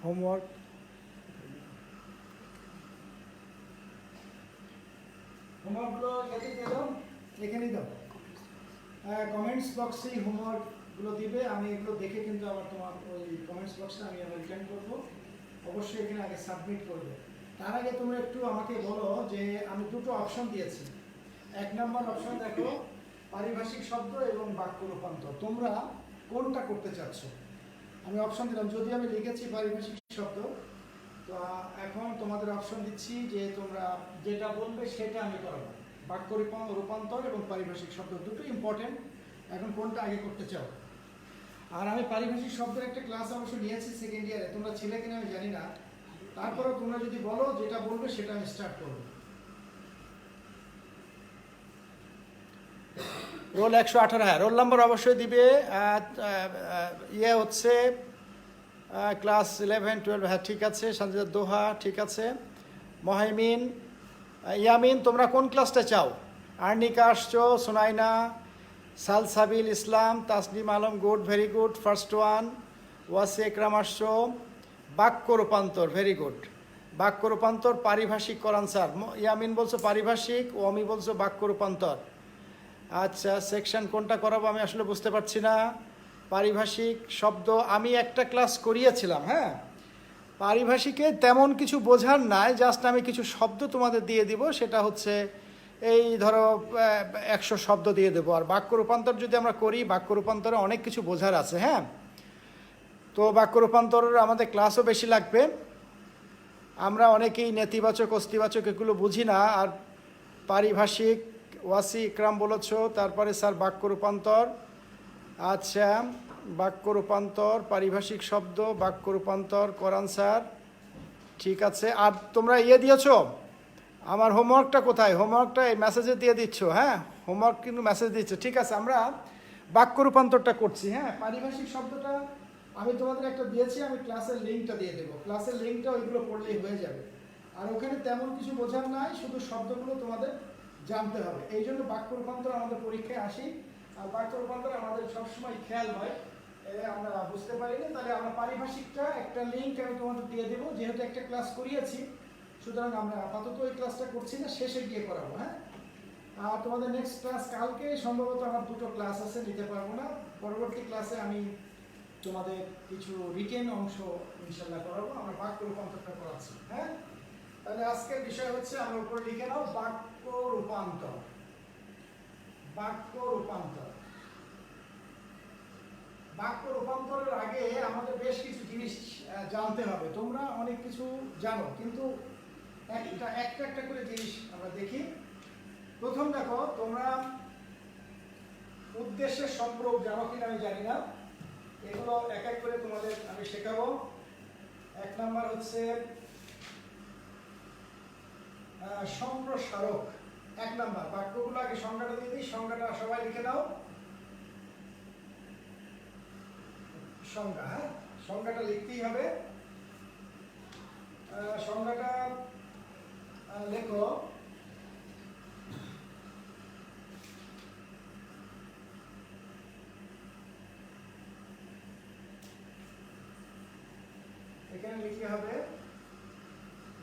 Homework হোমওয়ার্কগুলো এতে দিয়ে দাও, এখানেই দাও, কমেন্টস বক্সেই হোমওয়ার্কগুলো দিবে। আমি এগুলো দেখে কিন্তু আবার তোমার ওই কমেন্টস বক্সে আমি আবার রিটার্ন করবো। অবশ্যই এখানে আগে সাবমিট করবে। তার আগে তোমরা একটু আমাকে বলো যে আমি দুটো অপশন দিয়েছি। 1 নম্বর অপশন দেখো, পারিভাষিক শব্দ এবং বাক্য রূপান্তর। তোমরা কোনটা করতে চাচ্ছ? আমি অপশন দিলাম, যদি আমি লিখেছি পারিভাষিক শব্দ, তো এখন তোমাদের অপশন দিচ্ছি যে তোমরা যেটা বলবে সেটা আমি করাবো। বাক্য রূপান্তর এবং পারিভাষিক শব্দ দুটো ইম্পর্টেন্ট। এখন কোনটা আগে করতে চাও? আর আমি পারিভাষিক শব্দের একটা ক্লাস অবশ্য নিয়েছি সেকেন্ড ইয়ারে, তোমরা ছিলে কিনা আমি জানি না। তারপরেও তোমরা যদি বলো যেটা বলবে সেটা আমি স্টার্ট করবো। রোল 118, হ্যাঁ রোল নাম্বার অবশ্যই দিবে। ইয়ে হচ্ছে ক্লাস 11, 12, হ্যাঁ ঠিক আছে। সঞ্জিদা দোহা ঠিক আছে। মহাইমিন, ইয়ামিন, তোমরা কোন ক্লাসটা চাও? আর্নিকা আসছো, Sonaina, Salsabil Islam, Taslim Alam, good, very good, first one. Wasi Ekram আসছো। বাক্য রূপান্তর, ভেরি গুড। বাক্য রূপান্তর পারিভাষিক করান স্যার। ইয়ামিন বলছো পারিভাষিক, ওমি বলছো বাক্য রূপান্তর। আচ্ছা, সেকশন কোনটা করাবো আমি আসলে বুঝতে পারছি না। পারিভাষিক শব্দ আমি একটা ক্লাস করিয়েছিলাম, হ্যাঁ। পারিভাষিকে তেমন কিছু বোঝার নাই, জাস্ট আমি কিছু শব্দ তোমাদের দিয়ে দিব, সেটা হচ্ছে এই ধরো 100 শব্দ দিয়ে দেবো। আর বাক্য রূপান্তর যদি আমরা করি, বাক্য রূপান্তরে অনেক কিছু বোঝার আছে, হ্যাঁ। তো বাক্য রূপান্তরের আমাদের ক্লাসও বেশি লাগবে। আমরা অনেকেই নেতিবাচক অস্তিবাচক এগুলো বুঝি না। আর পারিভাষিক ওয়াসি ইকরাম বলেছ, তারপরে স্যার বাক্য রূপান্তর। আচ্ছা, বাক্য রূপান্তর, পারিভাষিক শব্দ, বাক্য রূপান্তর করান স্যার, ঠিক আছে। আর তোমরা ইয়ে দিয়েছ, আমার হোমওয়ার্কটা কোথায়? হোমওয়ার্কটা এই মেসেজে দিয়ে দিচ্ছ, হ্যাঁ হোমওয়ার্ক কিন্তু মেসেজ দিচ্ছে, ঠিক আছে। আমরা বাক্য রূপান্তরটা করছি, হ্যাঁ। পারিভাষিক শব্দটা আমি তোমাদের একটা দিয়েছি, আমি ক্লাসের লিঙ্কটা দিয়ে দেবো। ক্লাসের লিঙ্কটা ওইগুলো পড়লেই হয়ে যাবে। আর ওখানে তেমন কিছু বোঝার নাই, শুধু শব্দগুলো তোমাদের জানতে হবে। এই জন্য বাক্য রূপান্তর আমাদের পরীক্ষায় আসি। আর বাক্য রূপান্তর আমাদের সবসময় খেয়াল হয়, আমরা বুঝতে পারি না। তাহলে আমরা পারিভাষিকটা একটা লিঙ্ক আমি তোমাদের দিয়ে দেবো, যেহেতু একটা ক্লাস করিয়েছি, সুতরাং আমরা আপাতত ওই ক্লাসটা করছি না, শেষে গিয়ে করাবো, হ্যাঁ। আর তোমাদের নেক্সট ক্লাস কালকে সম্ভবত আমার দুটো ক্লাস আছে, নিতে পারবো না। পরবর্তী ক্লাসে আমি তোমাদের কিছু রিটেন অংশ ইনশাল্লাহ করাবো। আমরা বাক্য রূপান্তরটা করাচ্ছি, হ্যাঁ। তাহলে আজকের বিষয় হচ্ছে, আমরা উপরে লিখে নাও, বাক্য রূপান্তর। বাক্য রূপান্তর। বাক্য রূপান্তরের আগে আমাদের বেশ কিছু জিনিস জানতে হবে। তোমরা অনেক কিছু জানো, কিন্তু একটা একটা করে জিনিস আমরা দেখি। প্রথম দেখো, তোমরা উদ্দেশ্যের সম্পর্ক জানো কিনা আমি জানি না, এগুলো এক এক করে তোমাদের আমি শেখাবো। 1 নাম্বার হচ্ছে সম্প্রসারক। 1 নাম্বার, বাক্যগুলো আগে সংজ্ঞাটা দিয়ে দিই, সংজ্ঞাটা সবাই লিখে নাও। সংজ্ঞা, হ্যাঁ সংজ্ঞাটা লিখতেই হবে। সংজ্ঞাটা লেখো, এখানে লিখতে হবে,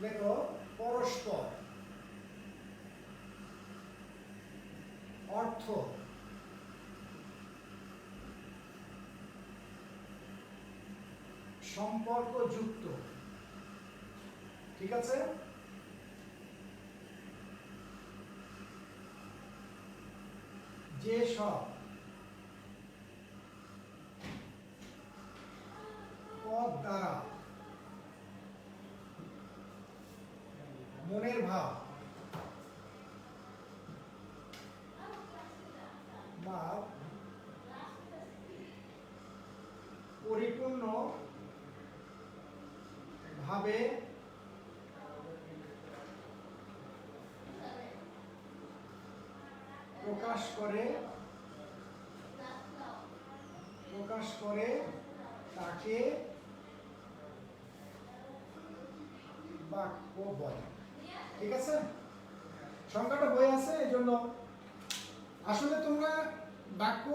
লেখো পরস্পর, অর্থ, সম্পর্কযুক্ত, ঠিক আছে। যে সব পদ দ্বারা মনের ভাব বা পরিপূর্ণ ভাবে প্রকাশ করে তাকে বাক্য বলে, ঠিক আছে। সংখ্যাটা বই আছে, এই জন্য আসলে তোমরা বাক্য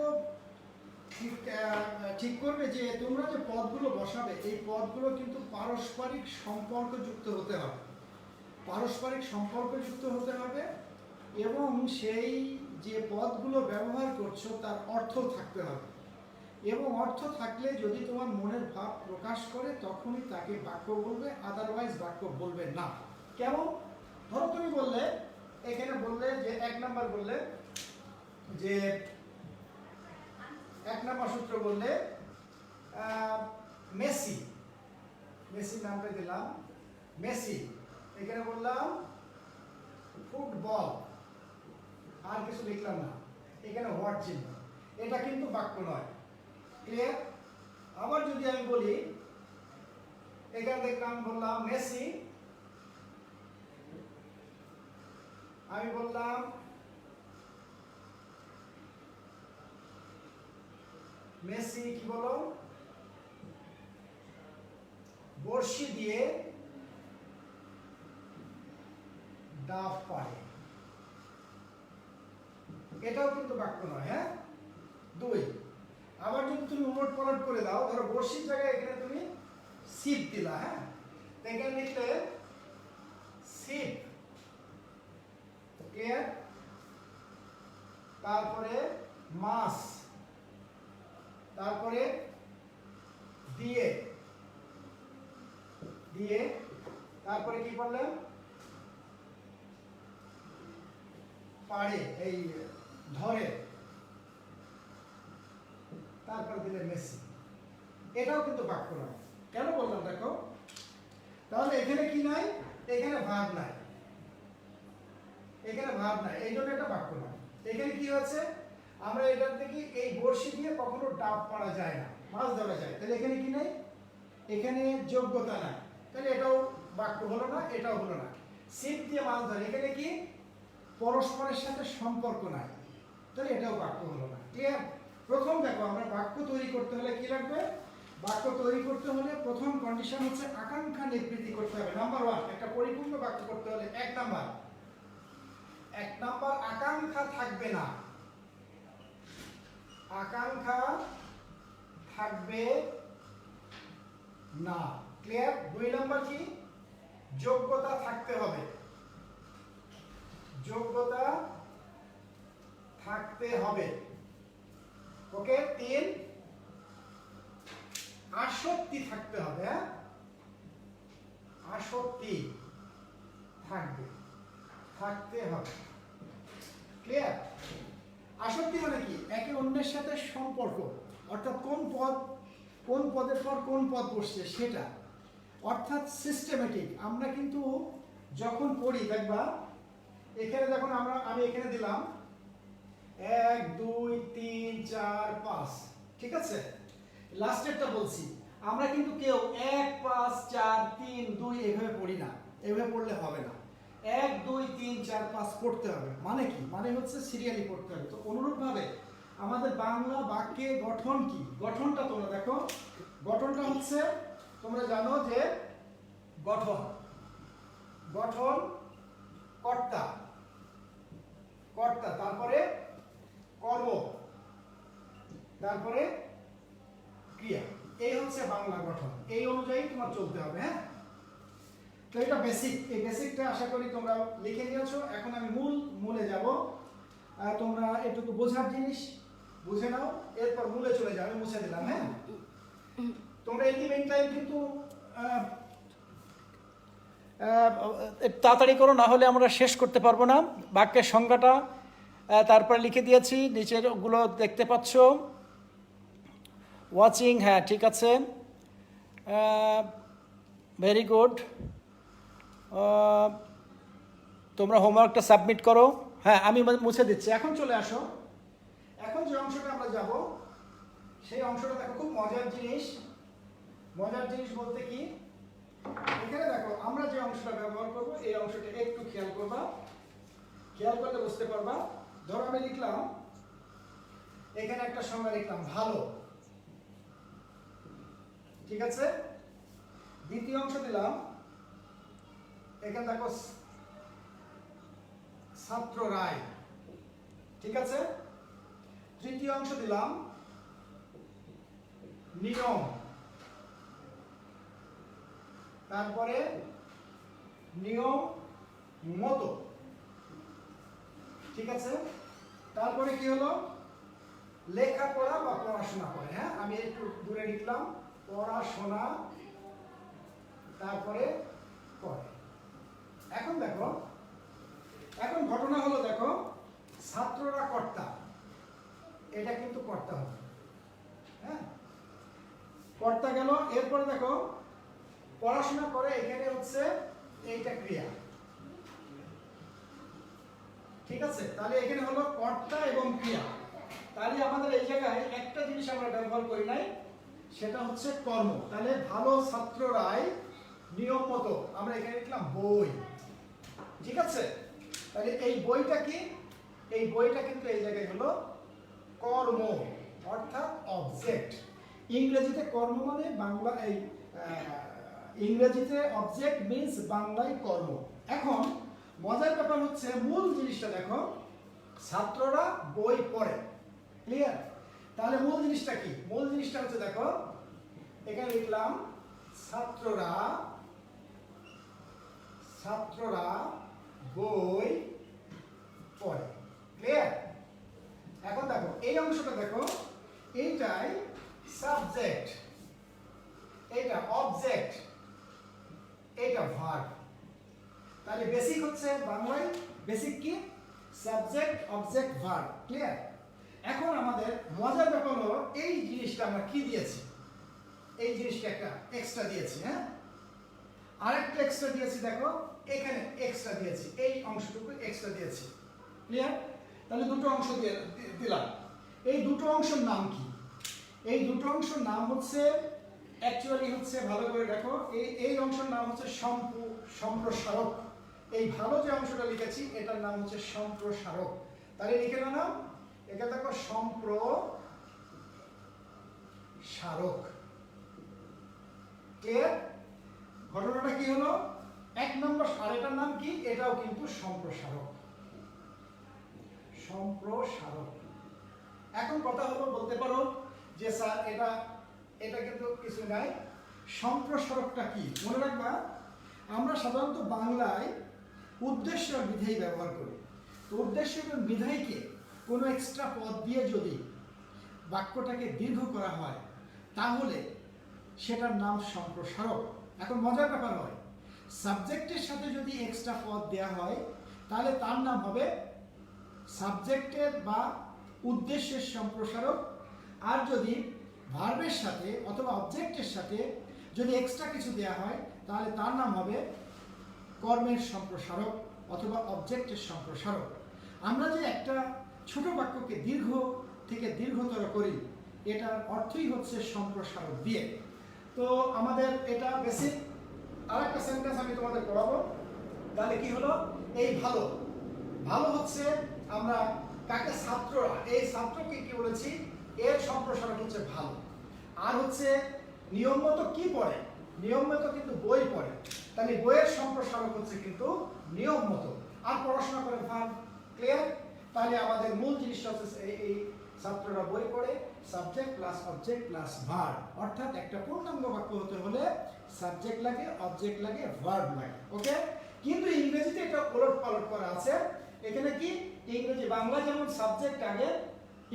ঠিক করবে যে তোমরা যে পদগুলো বসাবে এই পদগুলো কিন্তু পারস্পরিক সম্পর্কযুক্ত হতে হবে, পারস্পরিক সম্পর্কযুক্ত হতে হবে, এবং সেই যে পদগুলো ব্যবহার করছো তার অর্থ থাকতে হবে, এবং অর্থ থাকলে যদি তোমার মনের ভাব প্রকাশ করে তখনই তাকে বাক্য বলবে, আদারওয়াইজ বাক্য বলবে না। কেমন? ধরো তুমি বললে, এখানে বললে যে 1 নাম্বার বললে যে 1 নাম্বার সূত্র বললে মেসি, মেসির নামটা দিলাম মেসি, এখানে বললাম ফুটবল, আর কিছু লিখলাম না, এখানে হোয়াট চিহ্ন, এটা কিন্তু বাক্য নয়। ক্লিয়ার? আবার যদি আমি বলি, এখানে দেখলাম বললাম মেসি, আমি বললাম মেসি কি বলো, বর্ষি দিয়ে ডাব পাড়ে, এটাও কিন্তু বাক্য নয়। হ্যাঁ, 2। আবার যদি তুমি উলট পালট করে দাও, ধরো বর্ষির জায়গায় এখানে তুমি ছিপ দিলা, হ্যাঁ, এখানে লিখলে ছিপ, ক্লিয়ার? তারপরে মাছ, তারপরে দিয়ে, দিয়ে তারপরে কি বললাম, পাড়ে, এই ধরে, তারপর দিলে মেসি, এটাও কিন্তু বাক্য নয়। কেন বললাম দেখো, তাহলে এখানে কি নাই, এখানে ভাব নাই, এখানে ভাব নাই, এই জন্য এটা বাক্য নয়। এখানে কি হচ্ছে, আমরা এটার থেকে এই বর্ষি দিয়ে কখনো ডাব পাড়া যায় না, মাছ ধরা যায়, তাহলে এখানে কি নাই, এখানে যোগ্যতা নাই, তাহলে এটাও বাক্য হলো না, এটাও হলো না। ছিপ দিয়ে মাছ ধরে, এখানে কি পরস্পরের সাথে সম্পর্ক নাই, তাহলে এটাও বাক্য হলো না। ক্লিয়ার? প্রথম দেখো, আমরা বাক্য তৈরি করতে হলে কি লাগবে, বাক্য তৈরি করতে হলে প্রথম কন্ডিশন হচ্ছে আকাঙ্ক্ষা নিবৃত্তি করতে হবে। নাম্বার 1, একটা পরিপূর্ণ বাক্য করতে হলে 1 নাম্বার আকাঙ্ক্ষা থাকবে না, আকাঙ্ক্ষা থাকবে না। ক্লিয়ার? 2 নাম্বার কি, যোগ্যতা থাকতে হবে, যোগ্যতা থাকতে হবে। ওকে? 3, আসক্তি থাকতে হবে। হ্যাঁ, আসক্তি থাকবে, থাকতে হবে। ক্লিয়ার? আসক্তি মানে কি, একে অন্যের সাথে সম্পর্ক, অর্থাৎ কোন পদের পর কোন পদ বসছে সেটা, অর্থাৎ সিস্টেমেটিক। আমরা কিন্তু যখন পড়ি দেখবা, এখানে যখন আমি এখানে দিলাম 1 2 3 4 5, ঠিক আছে, লাস্টেরটা বলছি, আমরা কিন্তু কেউ 1 5 4 3 2 এভাবে পড়ি না, এভাবে পড়লে হবে না, 1 2 3 4 5 পড়তে হবে। মানে কি, মানে হচ্ছে সিরিয়ালি পড়তে হবে। তো অনুরূপভাবে আমাদের বাংলা বাক্যে গঠন কি, গঠনটা তোমরা দেখো, গঠনটা হচ্ছে, তোমরা জানো যে গঠন, গঠন কর্তা, কর্তা, তারপরে কর্ম, তারপরে ক্রিয়া, এই হচ্ছে বাংলা গঠন। এই অনুযায়ী তোমার চলতে হবে। হ্যাঁ, তো এটা বেসিক, এই বেসিকটা আশা করি তোমরা লিখে নিয়েছো। এখন আমি মূলে যাব, তোমরা এটুকু বোঝার জিনিস বুঝে নাও, এরপর মূলে চলে যাও। আমি মুছে দিলাম। হ্যাঁ, তোমরা এই মেইন টাইম কিন্তু তাড়াতাড়ি করো, না হলে আমরা শেষ করতে পারবো না। বাক্যের সংজ্ঞাটা তারপরে লিখে দিয়েছি, নিচের গুলো দেখতে পাচ্ছ। ওয়াচিং, হ্যাঁ ঠিক আছে, ভেরি গুড। তোমরা হোমওয়ার্কটা সাবমিট করো। হ্যাঁ, আমি মুছে দিচ্ছি। এখন চলে আসো, এখন যে অংশটা আমরা যাব সেই অংশটা দেখো, খুব মজার জিনিস। মজার জিনিস বলতে কি, এখানে দেখো আমরা যে অংশটা ব্যবহার করব, এই অংশটা একটু খেয়াল করবা, খেয়াল করলে বুঝতে পারবা। ধরো আমি লিখলাম, এখানে একটা সংজ্ঞা লিখলাম ভালো, ঠিক আছে। দ্বিতীয় অংশ দিলাম, এখানে দেখো ছাত্র রায়, ঠিক আছে। তৃতীয় অংশ দিলাম নিয়ম, তারপরে নিয়ম মতো, ঠিক আছে। তারপরে কি হলো, লেখাপড়া বা পড়াশোনা করে, হ্যাঁ আমি একটু দূরে লিখলাম, পড়াশোনা তারপরে করে। এখন দেখো, এখন ঘটনা হলো দেখো, ছাত্ররা কর্তা, এটা কিন্তু কর্তা হবে, হ্যাঁ কর্তা গেল। এরপরে দেখো পড়াশোনা করে, এখানে হচ্ছে এইটা ক্রিয়া, ঠিক আছে। তাহলে এখানে হলো কর্তা এবং ক্রিয়া। তাহলে আমাদের এই জায়গায় একটা জিনিস আমরা ব্যবহার করি নাই, সেটা হচ্ছে কর্ম। তাহলে ভালো ছাত্ররাই নিয়ম মতো, আমরা এখানে লিখলাম বই, ঠিক আছে। তাহলে এই বইটা কি, এই বইটা কিন্তু এই জায়গায় হলো কর্ম, অর্থাৎ অবজেক্ট। ইংরেজিতে কর্ম মানে বাংলা, এই ইংরেজিতে অবজেক্ট মিন্স বাংলায় কর্ম। এখন মজার ব্যাপার হচ্ছে মূল জিনিসটা দেখো, ছাত্ররা বই পড়ে, ক্লিয়ার। তাহলে মূল জিনিসটা কি, মূল জিনিসটা হচ্ছে দেখো, এখানে লিখলাম ছাত্ররা, ছাত্ররা বই পড়ে, ক্লিয়ার। এখন দেখো এই অংশটা দেখো, এইটাই সাবজেক্ট, এটা অবজেক্ট, এটা ভার্ব। তাহলে বেসিক হচ্ছে বাংলায় বেসিক কি, সাবজেক্ট অবজেক্ট ভার্ব, ক্লিয়ার। এখন আমাদের মজার ব্যাপার হলো এই জিনিসটা আমরা কি দিয়েছি, এই জিনিসটা একটা এক্সট্রা দিয়েছি, হ্যাঁ আরেকটা এক্সট্রা দিয়েছি, দেখো এখানে এক্সট্রা দিয়েছি, এই অংশটুকু এক্সট্রা দিয়েছি, ক্লিয়ার। তাহলে দুটো অংশ দিলাম। এই দুটো অংশের নাম কি, এই দুটো অংশের নাম হচ্ছে, অ্যাকচুয়ালি হচ্ছে ভালো করে দেখো, এই অংশের নাম হচ্ছে সম্প্রসারক। এই ভালো যে অংশটা লিখেছি এটার নাম হচ্ছে সম্প্রসারক। তাহলে লিখে নাও, এখানে দেখো সম্প্রসারক, ক্লিয়ার। ঘটনাটা কি হলো, এক নম্বর, আর এটার নাম কি, এটাও কিন্তু সম্প্রসারক, সম্প্রসারক। এখন কথা হলো, বলতে পারো যে স্যার এটা এটা কিন্তু কিছু নাই, সম্প্রসারকটা কি। মনে রাখবা, আমরা সাধারণত বাংলায় উদ্দেশ্য আর বিধেয় ব্যবহার করি। তো উদ্দেশ্য এবং বিধেয়কে কোনো এক্সট্রা পদ দিয়ে যদি বাক্যটাকে দীর্ঘ করা হয়, তাহলে সেটার নাম সম্প্রসারক। এখন মজার ব্যাপার হয়, সাবজেক্টের সাথে যদি এক্সট্রা পদ দেওয়া হয়, তাহলে তার নাম হবে সাবজেক্টের বা উদ্দেশ্যের সম্প্রসারক। আর যদি ভার্বের সাথে অথবা অবজেক্টের সাথে যদি এক্সট্রা কিছু দেওয়া হয়, তাহলে তার নাম হবে কর্মের সম্প্রসারক অথবা অবজেক্টের সম্প্রসারক। আমরা যে একটা ছোট বাক্যকে দীর্ঘ থেকে দীর্ঘতর করি, এটার অর্থই হচ্ছে সম্প্রসারক দিয়ে। তো আমাদের এটা বেসিক। আরেকটা সেন্টেন্স আমি তোমাদের পড়াবো। তাহলে কি হলো, এই ভালো, ভালো হচ্ছে আমরা কাকে, ছাত্ররা, এই ছাত্রকে কি বলেছি, এর সম্প্রসারক হচ্ছে ভালো। আর হচ্ছে নিয়ম মতো কি পড়ে, নিয়ম মতো কিন্তু বই পড়ে, তাহলে বইয়ের সম্প্রসারক হচ্ছে কিন্তু নিয়ম মতো। আর পড়াশোনা করে ভার্ব, ক্লিয়ার। তাহলে আমাদের মূল জিনিসটা হচ্ছে এই ছাত্ররা বই পড়ে, subject plus object plus verb, অর্থাৎ একটা পূর্ণাঙ্গ বাক্য হতে হলে সাবজেক্ট লাগে, অবজেক্ট লাগে, ভার্ব লাগে, ওকে। কিন্তু ইংরেজিতে এটা ওলট পালট করা আছে। এখানে কি, ইংরেজি, বাংলা যেমন সাবজেক্ট আগে,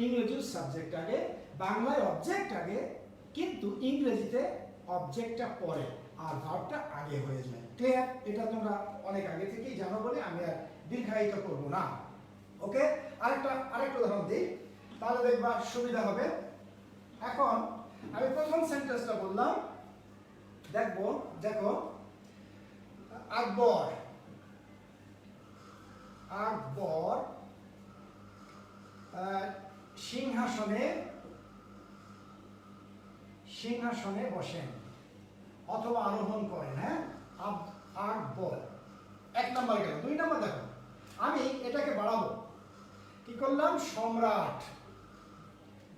ইংরেজিও সাবজেক্ট আগে, বাংলায় অবজেক্ট আগে, কিন্তু ইংরেজিতে অবজেক্টটা পরে আর ভার্বটা আগে হয়ে যায়, ক্লিয়ার। এটা তোমরা অনেক আগে থেকেই জানো বলে আমি আর দীর্ঘায়িত করব না, ওকে। আরেকটা উদাহরণ দিই, তাহলে দেখবা সুবিধা হবে। এখন আমি প্রথম সেন্টেন্সটা বললাম, দেখো আকবর, আকবর সিংহাসনে বসেন অথবা আরোহণ করেন, হ্যাঁ আকবর। এক নাম্বার গেল। দুই নাম্বার দেখো, আমি এটাকে বাড়াবো, কি করলাম, সম্রাট,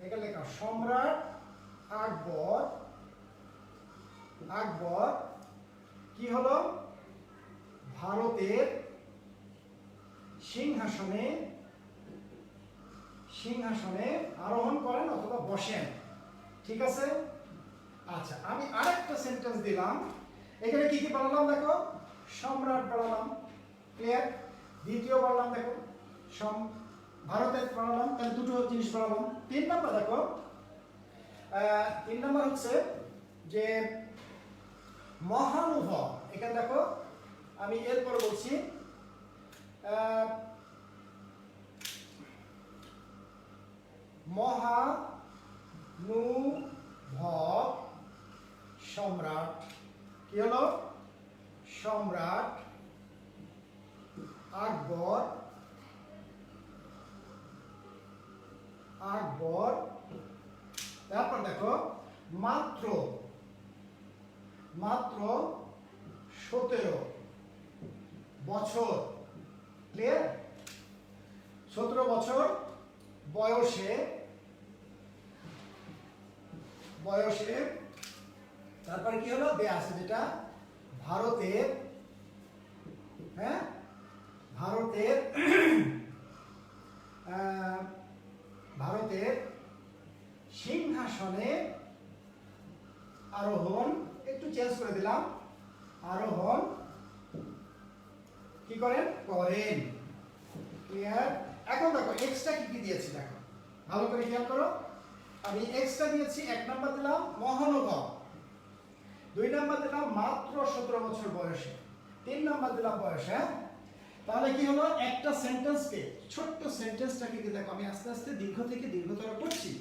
এখানে লেখা সম্রাট আকবর, আকবর কি হলো, ভারতের সিংহাসনে আরোহণ করেন অথবা বসেন, ঠিক আছে। আচ্ছা, আমি আরেকটা সেন্টেন্স দিলাম। এখানে কি কি বানালাম দেখো, সম্রাট বানালাম, ক্লিয়ার। দ্বিতীয় বানালাম দেখো, ভারতের বানালাম, তাহলে দুটো জিনিস বানালাম। 3 নাম্বার দেখো, 3 নাম্বার হচ্ছে যে মহানুভব। এখানে দেখো আমি এরপর বলছি মহানুভব সম্রাট। কি হলো? সম্রাট আকবর। তারপর দেখো মাত্র 17 বছর, ক্লিয়ার। 17 বছর বয়সে তারপরে কি হলো দেয়া আছে যেটা ভারতের, হ্যাঁ, ভারতের সিংহাসনে আরোহণ, একটু চেঞ্জ করে দিলাম, আরোহণ কি করেন? ক্লিয়ার। এখন দেখো এক্সট্রা কি কি দিয়েছি দেখো, ভালো করে খেয়াল করো। আমি এক্সট্রা দিয়েছি, 1 নাম্বার দিলাম মহানুভব, 2 নাম্বার দিলাম মাত্র 17 বছর বয়সে, 3 নাম্বার দিলাম বয়স। হ্যাঁ, তাহলে কি হলো? একটা সেন্টেন্সকে, ছোট্ট সেন্টেন্সটাকে দেখো আমি আস্তে আস্তে দীর্ঘ থেকে দীর্ঘতর করছি।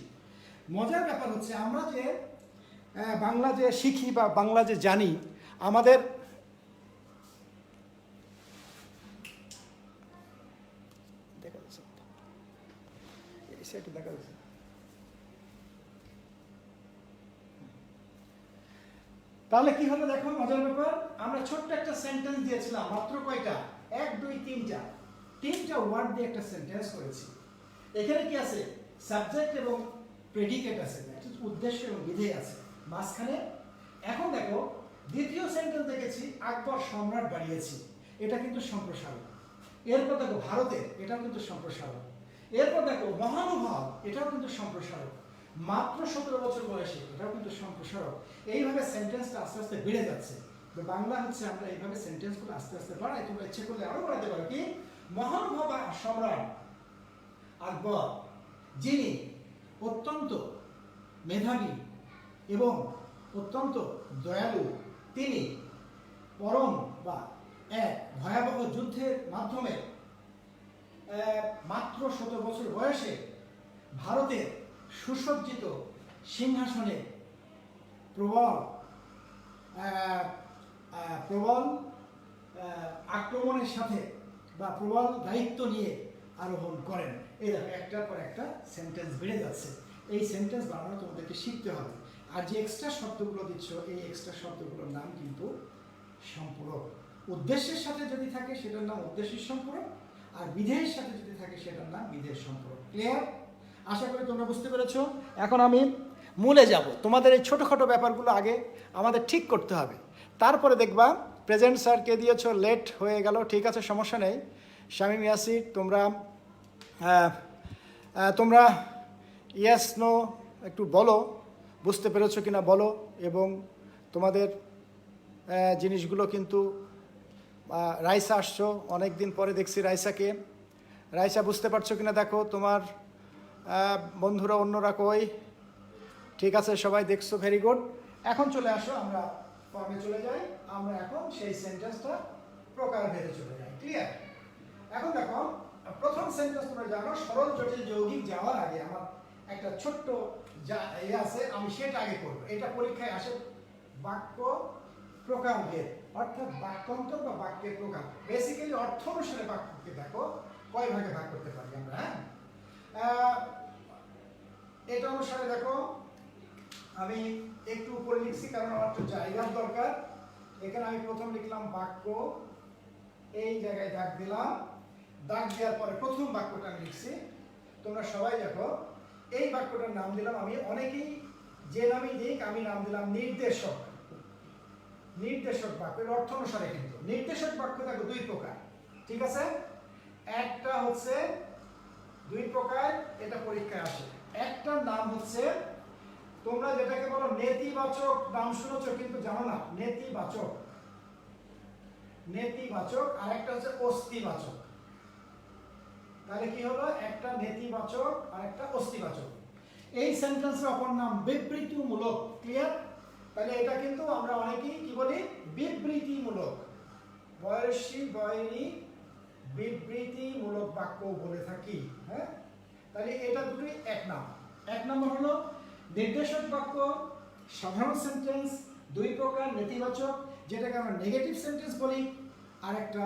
মজার ব্যাপার হচ্ছে আমরা যে বাংলা যে শিখি বা বাংলা যে জানি, আমাদের দেখা যাচ্ছে, দেখা যাচ্ছে। তাহলে কি হলো দেখো, মজার ব্যাপার, আমরা ছোট্ট একটা সেন্টেন্স দিয়েছিলাম, মাত্র কয়টা? 1 2 3টা ওয়ার্ড দিয়ে একটা সেন্টেন্স করেছি। এখানে কি আছে? সাবজেক্ট এবং প্রেডিকেট আছে, উদ্দেশ্য এবং বিধেয় আছে মাঝখানে। এখন দেখো দ্বিতীয় সেন্টেন্স দেখেছি আকবর সম্রাট বানিয়েছি, এটা কিন্তু সম্প্রসারণ। এরপর দেখো ভারতের, এটাও কিন্তু সম্প্রসারণ। এরপর দেখো মহানুভব, এটাও কিন্তু সম্প্রসারণ। মাত্র 17 বছর বয়সে, এটাও কিন্তু সম্প্রসারণ। এইভাবে সেন্টেন্সটা আস্তে আস্তে বেড়ে যাচ্ছে। তো বাংলা হচ্ছে আমরা এইভাবে সেন্টেন্সগুলো আস্তে আস্তে বাড়াই। তোমরা ইচ্ছে করলে আরো বাড়াতে পারো। কি? মহানুভব সম্রাট আকবর, যিনি অত্যন্ত মেধাবী এবং অত্যন্ত দয়ালু, তিনি পরম বা এক ভয়াবহ যুদ্ধের মাধ্যমে মাত্র 17 বছর বয়সে ভারতের সুসজ্জিত সিংহাসনে প্রবল আক্রমণের সাথে বা প্রবল দায়িত্ব নিয়ে আরোহণ করেন। এই দেখো একটার পর একটা সেন্টেন্স বেড়ে যাচ্ছে। এই সেন্টেন্স বানানো তোমাদেরকে শিখতে হবে। আর যে এক্সট্রা শব্দগুলো দিচ্ছ, এই এক্সট্রা শব্দগুলোর নাম কিন্তু সম্পূরক। উদ্দেশ্যের সাথে যদি থাকে সেটার নাম উদ্দেশ্যের সম্পূরক, আর বিধেয়ের সাথে যদি থাকে সেটার নাম বিধেয়ের সম্পূরক। ক্লিয়ার? আশা করি তোমরা বুঝতে পেরেছো। এখন আমি মূলে যাব। তোমাদের এই ছোটোখাটো ব্যাপারগুলো আগে আমাদের ঠিক করতে হবে, তারপরে দেখবা প্রেজেন্ট স্যারকে দিয়েছো, লেট হয়ে গেল, ঠিক আছে, সমস্যা নেই। শামীম ইয়াসির, তোমরা ইয়েস নো একটু বলো, বুঝতে পেরেছো কিনা বলো। এবং তোমাদের জিনিসগুলো কিন্তু রাইসা আসছো, অনেক দিন পরে দেখছি রাইসাকে। রাইসা বুঝতে পারছো কিনা দেখো, তোমার বন্ধুরা অন্যরা কই? ঠিক আছে, সবাই দেখছো, ভেরি গুড। এখন চলে আসো, আমরা ফর্মে চলে যাই। আমরা এখন সেই সেন্টেন্সটা প্রকার ভেদে চলে যাই। ক্লিয়ার? এখন দেখো প্রথম সেন্টেন্স তোমরা জানো, সরল জটিল যৌগিক যাওয়ার আগে আমার একটা ছোট্ট আছে, আমি সেটা আগে করবো। এটা পরীক্ষায় আসে, বাক্য প্রকারভেদ, অর্থাৎ বাক্যান্তর বা বাক্যের প্রকার। বেসিক্যালি অর্থ অনুসারে বাক্যকে দেখো কয় ভাগে ভাগ করতে পারি আমরা। হ্যাঁ, এটা অনুসারে দেখো আমি একটু উপরে লিখছি, কারণ আমার একটু জায়গার দরকার। এখানে আমি প্রথম লিখলাম বাক্য, এই জায়গায় দাগ দিলাম। দাগ দেওয়ার পরে প্রথম বাক্যটা আমি লিখছি। তোমরা সবাই দেখো, এই বাক্যটার নাম দিলাম আমি, অনেকেই যে নামই দিক, আমি নাম দিলাম নির্দেশক। নির্দেশক বাক্য, এর অর্থ অনুসারে কিন্তু নির্দেশক বাক্য দেখো 2 প্রকার, ঠিক আছে? একটা হচ্ছে 2 প্রকার, এটা পরীক্ষায় আসে। একটার নাম হচ্ছে তোমরা যেটাকে বলো নেতিবাচক নাম শুনেছো কিন্তু জানো না, নেতিবাচক। নেতিবাচক আর একটা হচ্ছে অস্তিবাচক। তাহলে কি হলো, একটা নেতিবাচক আর একটা অস্তিবাচক। এই সেন্টেন্সের অপর নাম বিবৃতিমূলক। ক্লিয়ার? তাহলে এটা কিন্তু আমরা অনেকেই কি বলি, বিবৃতিমূলক। বয়সী বয়নি বিবৃতিমূলক বাক্য বলে থাকি। হ্যাঁ, তাহলে এটা দুটোই এক নাম। এক নম্বর হলো নির্দেশক বাক্য, সাধারণ সেন্টেন্স, দুই প্রকার, নেতিবাচক যেটাকে আমরা নেগেটিভ সেন্টেন্স বলি, আর একটা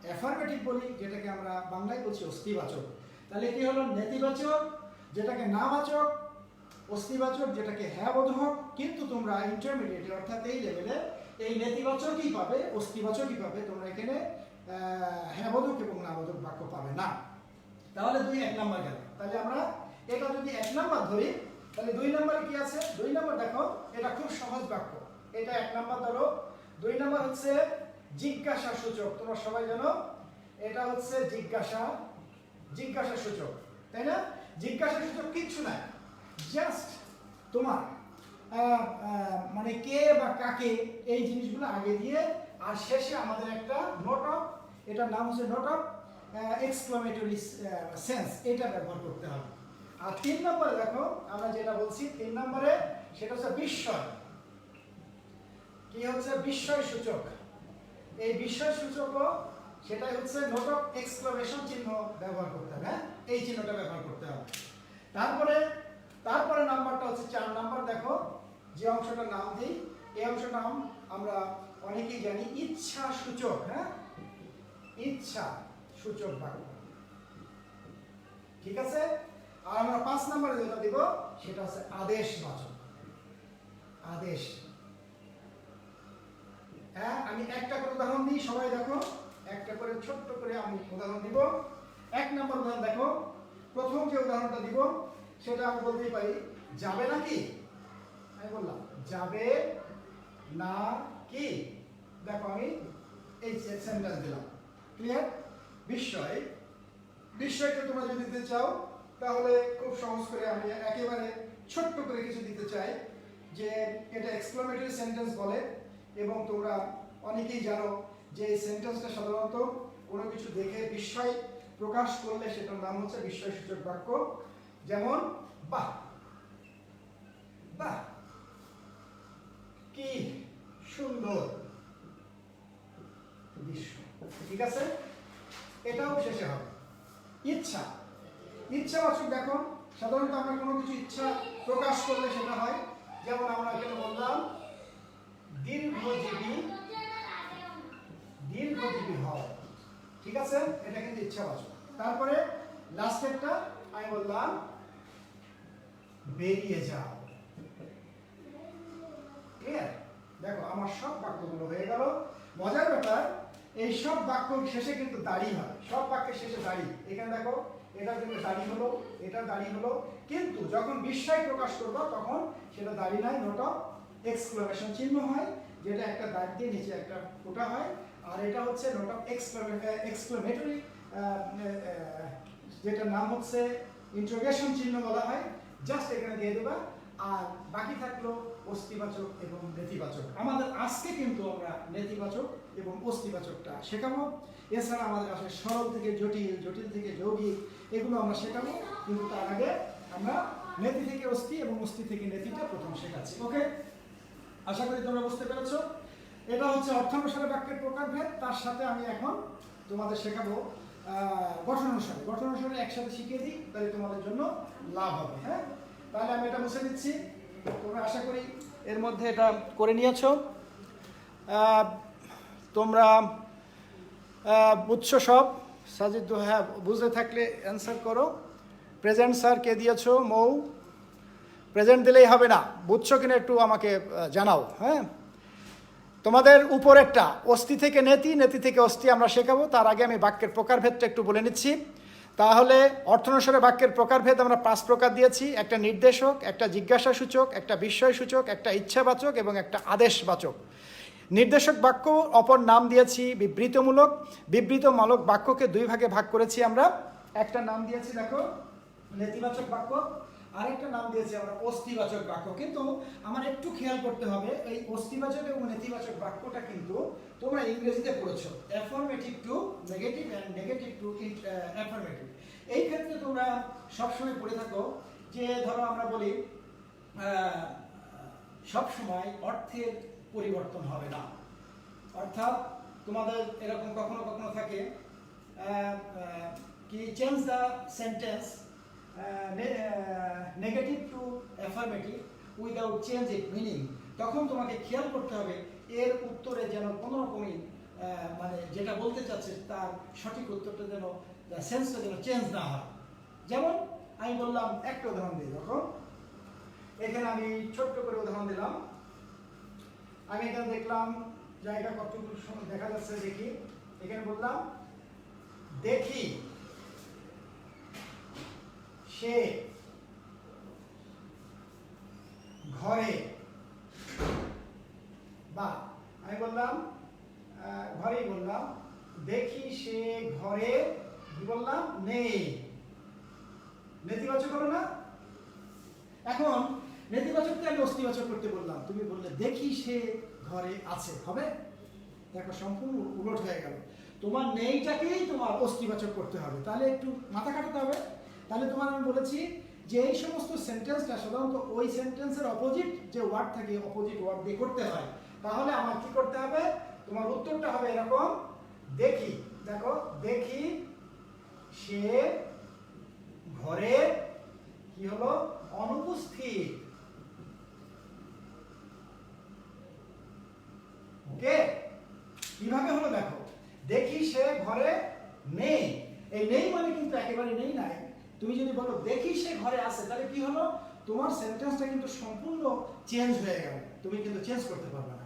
অ্যাফার্মেটিভ বলি যেটাকে আমরা বাংলায় বলছি অস্তিবাচক। তাহলে কি হলো, নেতিবাচক যেটাকে নাবাচক, অস্তিবাচক যেটাকে হ্যাঁ বোধক। কিন্তু তোমরা ইন্টারমিডিয়েট অর্থাৎ এই লেভেলে এই নেতিবাচকই পাবে, অস্তিবাচকই পাবে, তোমরা এখানে হ্যাঁ বোধক এবং নাবোধক বাক্য পাবে না। তাহলে এক নাম্বার গেল। তাহলে আমরা এটা যদি এক নাম্বার ধরি, তাহলে দুই নম্বরে কি আছে? দুই নম্বর দেখো, এটা খুব সহজ বাক্য। এটা এক নাম্বার ধরো। দুই নম্বর হচ্ছে জিজ্ঞাসা সূচক। তোমরা সবাই জানো এটা হচ্ছে জিজ্ঞাসা সূচক, তাই না? জিজ্ঞাসা সূচক কিচ্ছু নাই, জাস্ট তোমার মানে কে বা কাকে এই জিনিসগুলো আগে দিয়ে আর শেষে আমাদের একটা নোট অফ, এটার নাম হচ্ছে নোট অফ এক্সক্লামেটরি সেন্স, এটা ব্যবহার করতে হবে। আর তিন নম্বরে দেখো আমরা যেটা বলছি, তিন নম্বরে সেটা হচ্ছে বিস্ময়। কি হচ্ছে? বিস্ময় সূচক। এই বিস্ময় সূচকও সেটাই হচ্ছে নোট অফ এক্সক্লামেশন চিহ্ন ব্যবহার করতে হবে। হ্যাঁ, এই চিহ্নটা ব্যবহার করতে হবে। তারপরে নাম্বারটা হচ্ছে 4 নাম্বার। দেখো যে অংশটার নাম দিই, এই অংশটার নাম আমরা অনেকেই জানি ইচ্ছা সূচক। হ্যাঁ, ইচ্ছা সূচক বাক্য। ঠিক আছে? আর আমরা 5 নম্বরে যেটা দিব সেটা হচ্ছে আদেশবাচক। আদেশ। হ্যাঁ, আমি একটা করে উদাহরণ দিই, সবাই দেখো, একটা করে ছোট্ট করে আমি উদাহরণ দিব। 1 নম্বর উদাহরণ দেখো, প্রথম যে উদাহরণটা দিব সেটা আমি বলতেই পারি, যাবে নাকি? আমি বললাম যাবে না কি। দেখো আমি এই সেন্টেন্স দিলাম। ক্লিয়ার? বিস্ময়কে তোমরা যদি দিতে চাও তাহলে খুব সহজ করে আমি একেবারে ছোট্ট করে কিছু দিতে চাই, যে এটা এক্সক্লামেটরি সেন্টেন্স বলে, এবং তোমরা অনেকেই জানো যে এই সেন্টেন্সটা সাধারণত কোনো কিছু দেখে বিস্ময় প্রকাশ করলে সেটার নাম হচ্ছে বিস্ময়সূচক বাক্য। যেমন বাহ, বাহ কি সুন্দর দৃশ্য। ঠিক আছে? এটাও শেষে হবে। ইচ্ছাবাচক দেখো, সাধারণত আমরা কোনো কিছু ইচ্ছা প্রকাশ করলে সেটা হয়, যেমন আমরা এখানে বললাম দীর্ঘজীবী হও। ঠিক আছে? এটা কিন্তু ইচ্ছাবাচক। তারপরে লাস্টেরটা আমি বললাম বেরিয়ে যাও। ক্লিয়ার? দেখো আমার সব বাক্যগুলো হয়ে গেল। মজার ব্যাপার, এই সব বাক্য শেষে কিন্তু দাড়ি হয়। সব বাক্যের শেষে দাড়ি। এখানে দেখো এটা কিন্তু দাড়ি হলো, এটা দাড়ি হলো, কিন্তু যখন বিস্ময় প্রকাশ করবো তখন সেটা দাড়ি নাই, নোট অফ এক্সক্লামেশন চিহ্ন হয়, যেটা একটা দাগ দিয়ে নিচে একটা ফোঁটা হয়। আর এটা হচ্ছে নোট অফ এক্সক্লামেটরি, যেটার নাম হচ্ছে ইন্টারোগেশন চিহ্ন বলা হয়। জাস্ট এখানে দিয়ে দেবা। আর বাকি থাকলো অস্তিবাচক এবং নেতিবাচক। আমাদের আজকে কিন্তু আমরা নেতিবাচক এবং অস্তিবাচকটা শেখাবো। এছাড়া আমাদের আসলে সরল থেকে জটিল, জটিল থেকে যৌগিক, এগুলো আমরা শেখাবো। কিন্তু তার আগে আমরা নেতি থেকে অস্থি এবং অস্থি থেকে নেতিটা প্রথম শেখাচ্ছি। ওকে, আশা করি তোমরা বুঝতে পেরেছো। এটা হচ্ছে অর্থানুসারে বাক্যের প্রকারভেদ। তার সাথে আমি এখন তোমাদের শেখাবো গঠন অনুসারে একসাথে শিখিয়ে দিই, তাহলে তোমাদের জন্য লাভ হবে। হ্যাঁ, তাহলে আমি এটা মুছে দিচ্ছি। তোমরা আশা করি এর মধ্যে এটা করে নিয়েছো। তোমরা বুঝছো সব? সাজিদ, হ্যাঁ বুঝতে থাকলে অ্যান্সার করো। প্রেজেন্ট স্যার কে দিয়েছো? মৌ। প্রেজেন্ট দিলেই হবে না, বুঝছো কিনা একটু আমাকে জানাও। হ্যাঁ, তোমাদের উপরেরটা অস্থি থেকে নেতি, নেতি থেকে অস্থি আমরা শেখাবো। তার আগে আমি বাক্যের প্রকারভেদটা একটু বলে নিচ্ছি। তাহলে অর্থানুসারে বাক্যের প্রকারভেদ আমরা 5 প্রকার দিয়েছি। একটা নির্দেশক, একটা জিজ্ঞাসা সূচক, একটা বিস্ময় সূচক, একটা ইচ্ছাবাচক এবং একটা আদেশবাচক। নির্দেশক বাক্য অপর নাম দিয়েছি বিবৃতমূলক। বিবৃতমূলক বাক্যকে 2 ভাগে ভাগ করেছি আমরা। একটা নাম দিয়েছি দেখো নেতিবাচক বাক্য, আরেকটা নাম দিয়েছি আমরা অস্থিবাচক বাক্য। কিন্তু আমার একটু খেয়াল করতে হবে, এই অস্থিবাচক এবং নেতিবাচক বাক্যটা কিন্তু তোমরা ইংরেজিতে পড়েছো, affirmative two negative and negative two affirmative. এই ক্ষেত্রে তোমরা সবসময় পড়ে থাকো যে ধরো আমরা বলি সবসময় অর্থের পরিবর্তন হবে না, অর্থাৎ তোমাদের এরকম কখনো কখনো থাকে কি change the sentence negative two affirmative without change it meaning. তখন তোমাকে খেয়াল করতে হবে এর উত্তরে যেন কোনো রকমই মানে যেটা বলতে চাচ্ছে তার সঠিক উত্তরটা যেন সেন্সটা যেন চেঞ্জ না হয়। যেমন আমি বললাম, একটা উদাহরণ দিই, দেখো এখানে আমি ছোট্ট করে উদাহরণ দিলাম। আমি এখানে দেখলাম জায়গা কতটুকু দেখা যাচ্ছে দেখি। এখানে বললাম দেখি সে ঘরে, বা আমি বললাম ঘরেই বললাম দেখি সে ঘরে কি বললাম নেই, নেতিবাচক হলো না? এখন নেতিবাচককে আমি অস্থিবাচক করতে বললাম, তুমি বললে দেখি সে ঘরে আছে, হবে? দেখো সম্পূর্ণ উলট হয়ে গেল। তোমার নেইটাকেই তোমার অস্থিবাচক করতে হবে, তাহলে একটু মাথা কাটাতে হবে। তাহলে তোমার আমি বলেছি যে এই সমস্ত সেন্টেন্সটা সাধারণত ওই সেন্টেন্সের অপোজিট যে ওয়ার্ড থাকে অপোজিট ওয়ার্ড দিয়ে করতে হয়। তাহলে আমার কি করতে হবে? তোমার উত্তরটা হবে এরকম, দেখি, দেখো দেখি সে ঘরে কি হলো অনুপস্থিত। ওকে, কিভাবে হলো দেখো, দেখি সে ঘরে নেই, এই নেই মানে কিন্তু একেবারে নেই নাই। তুমি যদি বলো দেখি সে ঘরে আছে, তাহলে কি হলো? তোমার সেন্টেন্সটা কিন্তু সম্পূর্ণ চেঞ্জ হয়ে গেল, তুমি কিন্তু চেঞ্জ করতে পারবে না।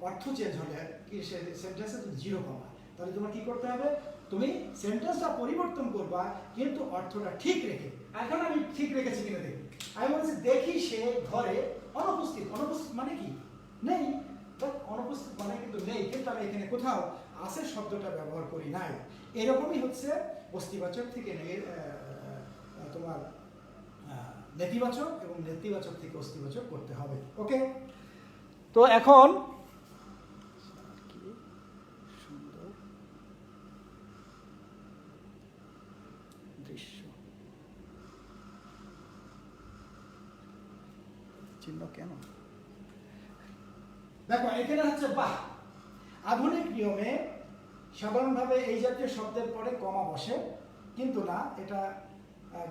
অর্থ চেঞ্জ হলে কি সে সেন্টেন্সে তুমি জিরো পাবা। তাহলে তোমার কি করতে হবে? তুমি সেন্টেন্সটা পরিবর্তন করবা কিন্তু অর্থটা ঠিক রেখে। এখন আমি ঠিক রেখেছি কিনা দেখি। আমি বলছি দেখি সে ঘরে অনুপস্থিত। অনুপস্থিত মানে কি? নেই। অনুপস্থিত মানে কিন্তু নেই, কিন্তু আমি এখানে কোথাও আছে শব্দটা ব্যবহার করি নাই। এরকমই হচ্ছে অস্থিবাচক থেকে তোমার নেতিবাচক এবং নেতিবাচক থেকে অস্থিবাচক করতে হবে। ওকে, তো এখন সুন্দর দৃশ্য চিহ্ন কেন দেখো এখানে হচ্ছে বাহ। আধুনিক নিয়মে সাধারণভাবে এই জাতীয় শব্দের পরে কমা বসে, কিন্তু না, এটা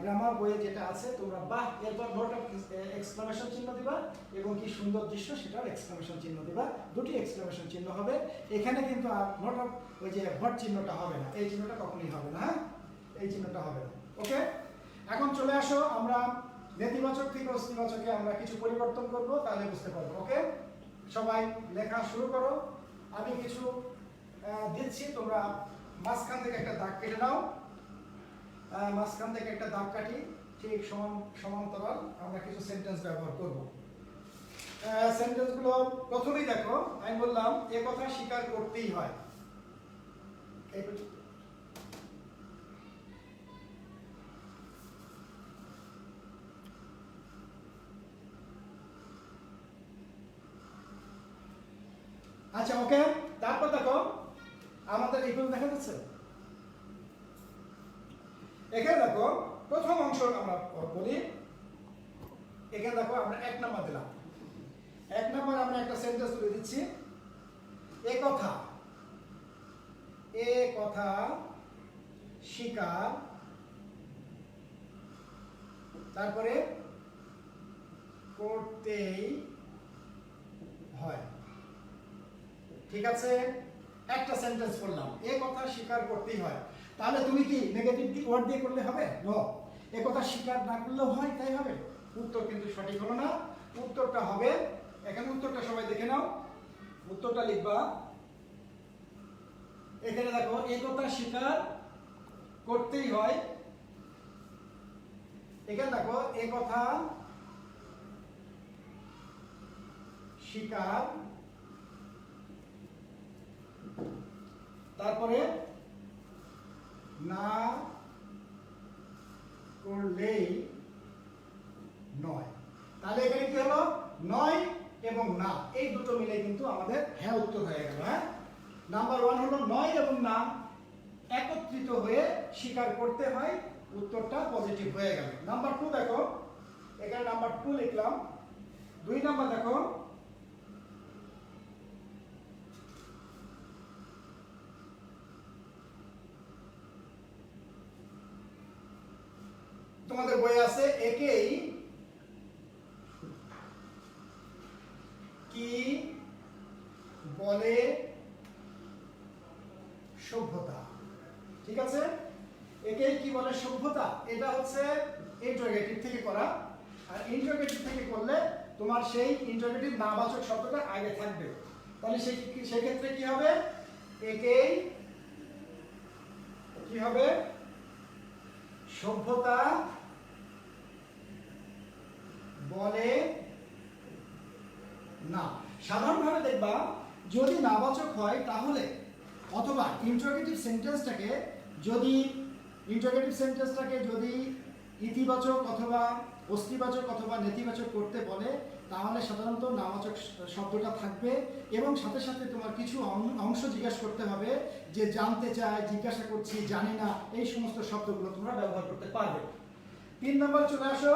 গ্রামার বইয়ে যেটা আছে তোমরা বাহ এরপর নোট অফ এক্সক্লামেশন চিহ্ন দিবা এবং কি সুন্দর দৃশ্য সেটার এক্সক্লামেশন চিহ্ন দিবা, দুটি এক্সক্লামেশন চিহ্ন হবে। এখানে কিন্তু আর নোট অফ ওই যে ভট চিহ্নটা হবে না, এই চিহ্নটা কখনোই হবে না। হ্যাঁ, এই চিহ্নটা হবে না। ওকে, এখন চলে আসো আমরা নেতিবাচক থেকে অস্থিবাচকে আমরা কিছু পরিবর্তন করব, তাহলে বুঝতে পারবো। ওকে, সবাই লেখা শুরু করো। আমি কিছু দিচ্ছি, তোমরা মাঝখান থেকে একটা দাগ কেটে নাও। মাঝখান থেকে একটা দাগ কাটি, ঠিক সমান্তরাল আমরা কিছু সেন্টেন্স ব্যবহার করব। সেন্টেন্সগুলো প্রথমেই দেখো, আমি বললাম এ কথা স্বীকার করতেই হয়। আচ্ছা, ওকে, তারপর দেখো আমাদের এইগুলো দেখা যাচ্ছে। এখানে দেখো প্রথম অংশ আমরা বলি। এখানে দেখো আমরা 1 নাম্বার দিলাম। 1 নাম্বার আমরা একটা সেন্টেন্স তুলে দিচ্ছি, এ কথা স্বীকার, তারপরে করতেই হয়। ঠিক আছে, একটা সেন্টেন্স করলাম, এ কথা স্বীকার করতেই হয়। তাহলে তুমি কি নেগেটিভ ওয়ার্ড দিয়ে করলে হবে? নো, এ কথা স্বীকার না করলেও হয়, তাই হবে। উত্তর কিন্তু সঠিক হলো না। উত্তরটা হবে, এখানে উত্তরটা সবাই দেখে নাও, উত্তরটা লিখবা। এখানে দেখো এ কথা স্বীকার করতেই হয়। এখানে দেখো এ কথা স্বীকার, তারপরে না করলেই তাহলে এখানে কি হলো, নয় এবং না এই দুটো মিলে কিন্তু আমাদের হ্যাঁ উত্তর হয়ে গেল। হ্যাঁ, নাম্বার 1 হলো নয় এবং না একত্রিত হয়ে স্বীকার করতে হয়, উত্তরটা পজিটিভ হয়ে গেল। নাম্বার 2 দেখো, এখানে নাম্বার 2 লিখলাম। 2 নাম্বার দেখো, তোমাদের বই আছে একেই কি বলে সভ্যতা। ঠিক আছে, একেই কি বলে সভ্যতা, এটা হচ্ছে ইন্টারোগেটিভ থেকে করা। আর ইন্টারোগেটিভ থেকে করলে তোমার সেই ইন্টারোগেটিভ নাবাচক শব্দটা আগে থাকবে। তাহলে সেই ক্ষেত্রে কি হবে, একেই কি হবে, সভ্যতা বলে না। সাধারণভাবে দেখবা যদি নাবাচক হয় তাহলে, অথবা ইন্টারোগেটিভ সেন্টেন্সটাকে যদি ইতিবাচক অথবা অস্তিবাচক অথবা নেতিবাচক করতে বলে, তাহলে সাধারণত নাবাচক শব্দটা থাকবে এবং সাথে সাথে তোমার কিছু অংশ জিজ্ঞাসা করতে হবে, যে জানতে চাই, জিজ্ঞাসা করছি, জানি না, এই সমস্ত শব্দগুলো তোমরা ব্যবহার করতে পারবে। 3 নম্বর চলে আসো।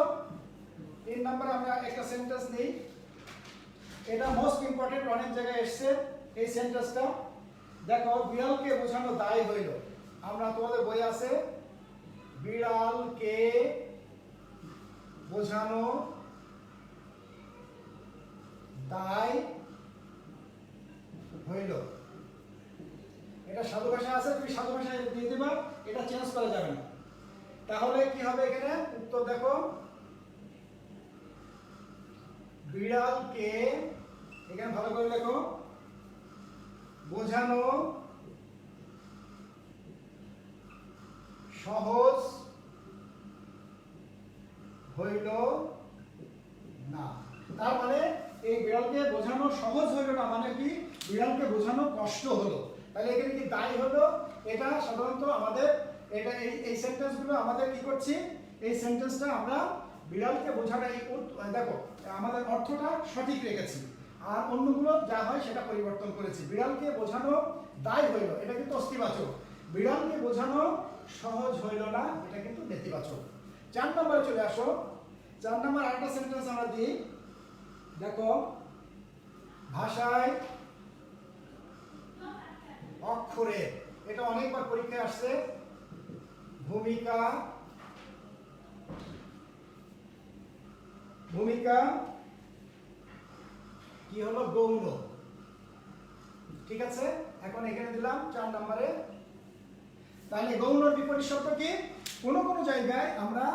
3 নম্বরে আমরা একটা সেন্টেন্স নিই, এটা মোস্ট ইম্পর্টেন্ট, অনেক জায়গায় এসছে এই সেন্টেন্সটা। দেখো, বিড়ালকে বোঝানো দায় হইল। আমরা তোমাদের বই আছে বিড়ালকে বোঝানো দায় হইল, এটা সাধু ভাষা আছে, তুমি সাধু ভাষায় দিয়ে দেবা, এটা চেঞ্জ করা যাবে না। তাহলে কি হবে এখানে উত্তর দেখো, বিড়ালকে, এখানে ভালো করে লেখো, বোঝানো সহজ হইল না। তার মানে এই বিড়ালকে বোঝানো সহজ হইল না মানে কি, বিড়ালকে বোঝানো কষ্ট হলো। তাহলে এখানে কি দায় হলো, এটা সাধারণত আমাদের এটা এই সেন্টেন্সগুলো আমাদের কি করছি, এই সেন্টেন্সটা আমরা বিড়ালকে বোঝানো, এই দেখো আমাদের অর্থটা সঠিক রেখেছি, আর অন্যগুলো যা হয় সেটা পরিবর্তন করেছি। বিড়ালকে বোঝানো দায় হইল, এটা কিন্তু অস্তিবাচক। বিড়ালকে বোঝানো সহজ হইল না, এটা কিন্তু নেতিবাচক। 4 নম্বরে চলে আসো। 4 নম্বর আরেকটা সেন্টেন্স আমরা দিই, দেখো, ভাষায় অক্ষরে, এটা অনেকবার পরীক্ষায় আসছে, ভূমিকা কি হলো, গৌণ। ঠিক আছে, এখন এখানে দিলাম 4 নম্বরে। তাহলে গৌণর বিপরীত শব্দ কি, কোনো কোনো জায়গায় আমরা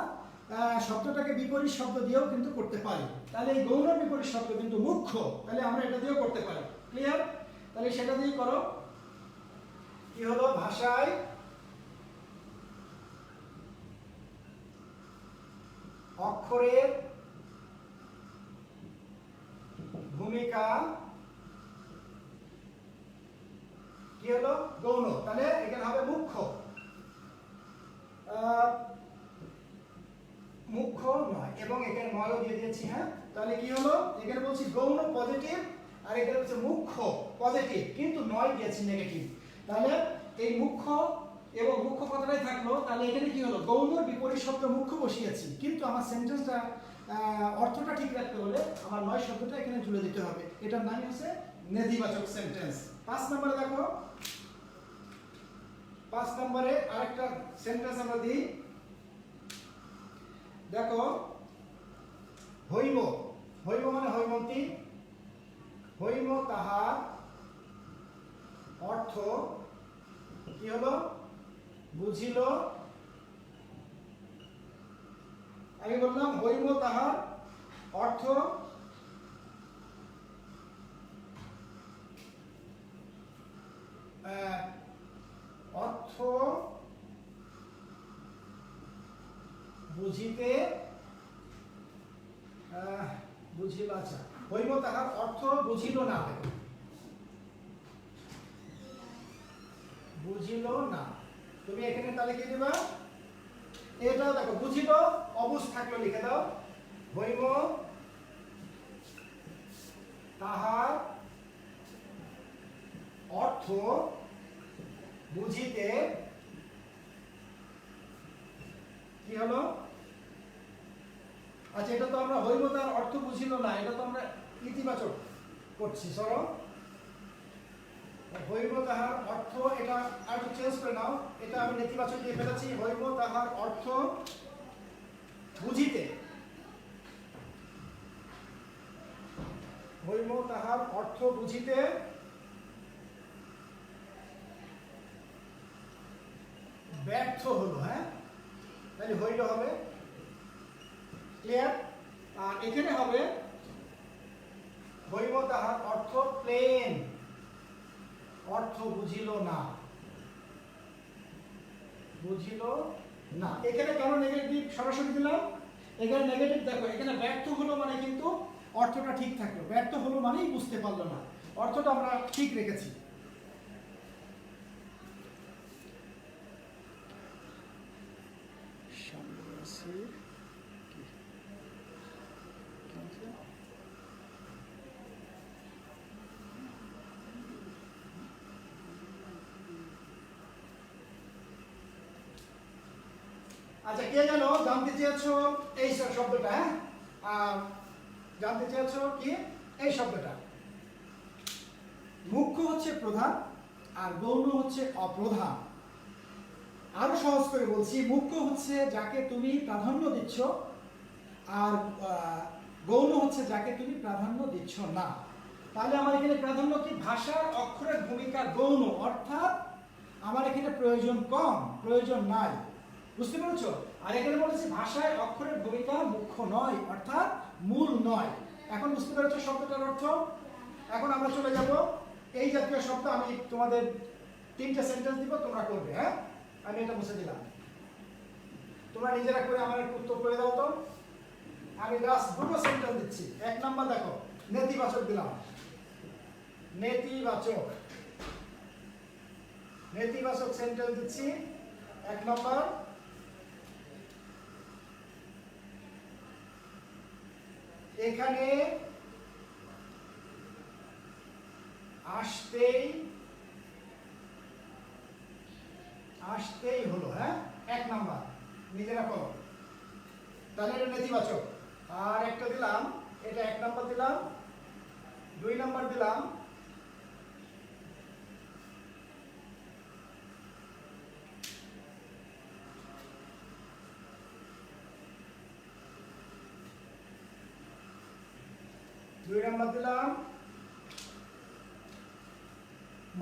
শব্দটাকে বিপরীত শব্দ দিয়েও কিন্তু করতে পারি। তাহলে এই গৌণর বিপরীত শব্দ কিন্তু মুখ্য, তাহলে আমরা এটা দিয়েও করতে পারি। ক্লিয়ার? তাহলে সেটা দিয়ে করো, কি হলো, ভাষায় অক্ষরের ভূমিকা কি হলো, গৌণ। তাহলে এখানে হবে মুখ্য, মুখ্য নয়, এবং এখানে নয়ও দিয়ে দিয়েছি। হ্যাঁ, তাহলে কি হলো, এখানে বলছি গৌণ পজিটিভ, আর এখানে হচ্ছে মুখ্য পজিটিভ, কিন্তু নয় দিয়েছি নেগেটিভ। তাহলে এই মুখ্য এবং মুখ্য কথাটাই থাকলো। তাহলে এখানে কি হলো, গৌণর বিপরীত শব্দ মুখ্য বসিয়েছি, কিন্তু আমার সেন্টেন্সটা অর্থটা ঠিক রাখতে হলে আমার নয় শব্দটা এখানে জুড়ে দিতে হবে। এটার নাম হচ্ছে নেতিবাচক সেন্টেন্স। 5 নম্বরে দেখো, 5 নম্বরে আরেকটা সেন্টেন্স আমরা দিই, দেখো, হইম, হইম মানে হৈমন্তী, হইম তাহার অর্থ কি হলো, বুঝিল। আমি বললাম হইম তাহার অর্থ বুঝিতে বুঝিল। আচ্ছা, হইম তাহার অর্থ বুঝিল না, বুঝিল না। তুমি এখানে তাহলে কি দিবা, এটাও দেখো, বুঝিল অবুঝ থাকলো লিখে দাও, হইম তাহার অর্থ বুঝিতে কি হলো? আচ্ছা, এটা তো আমরা হইব তার অর্থ বুঝিল না, এটা তো আমরা ইতিবাচক করছি। সরো, হইব তাহার অর্থ, এটা আর একটু চেঞ্জ করে নাও, এটা আমি নেতিবাচক দিয়ে ফেলেছি। হইব তাহার অর্থ বুঝিতে, হইব তাহার অর্থ বুঝিতে ব্যর্থ হলো। হ্যাঁ, তাহলে হইল হবে, ক্লিয়ার? আর এখানে হবে হইব তাহার অর্থ প্লেন, অর্থ বুঝিল না, বুঝিল না। এখানে কেন নেগেটিভ সরাসরি দিলাম? এখানে নেগেটিভ দেখো, এখানে ব্যর্থ হলো মানে কিন্তু অর্থটা ঠিক থাকলো, ব্যর্থ হলো মানেই বুঝতে পারলো না, অর্থটা আমরা ঠিক রেখেছি। আচ্ছা, কে জানো জানতে চেয়েছো এই শব্দটা? হ্যাঁ, জানতে চেয়েছো কি এই শব্দটা? মুখ্য হচ্ছে প্রধান আর গৌণ হচ্ছে অপ্রধান। আরো সহজ করে বলছি, মুখ্য হচ্ছে যাকে তুমি প্রাধান্য দিচ্ছ, আর গৌণ হচ্ছে যাকে তুমি প্রাধান্য দিচ্ছ না। তাহলে আমার এখানে প্রাধান্য কি? ভাষার অক্ষরের ভূমিকা গৌণ, অর্থাৎ আমার এখানে প্রয়োজন কম, প্রয়োজন নাই। বুঝতে পেরেছো? আর এখানে বলেছি ভাষায় অক্ষরের ভূমিকা মুখ্য নয়, অর্থাৎ মূল নয়। এখন বুঝতে পেরেছো শব্দটার অর্থ? এখন আমরা চলে যাব এই জাতীয় শব্দ। আমি তোমাদের 3টে সেন্টেন্স দিব, তোমরা করবে। হ্যাঁ, আমি এটা মুছে দিলাম, তোমরা নিজেরা করে আমার একটু উত্তর করে দাও তো। আমি জাস্ট 2টো সেন্টেন্স দিচ্ছি। 1 নাম্বার দেখো, নেতিবাচক দিলাম, নেতিবাচক, নেতিবাচক সেন্টেন্স দিচ্ছি। 1 নাম্বার, এখানে আসতেই হলো। হ্যাঁ, 1 নাম্বার, নিজেরা করো। তাহলে এটা নেতিবাচক। আর একটা দিলাম, এটা 1 নাম্বার দিলাম। 2 নাম্বার দিলাম,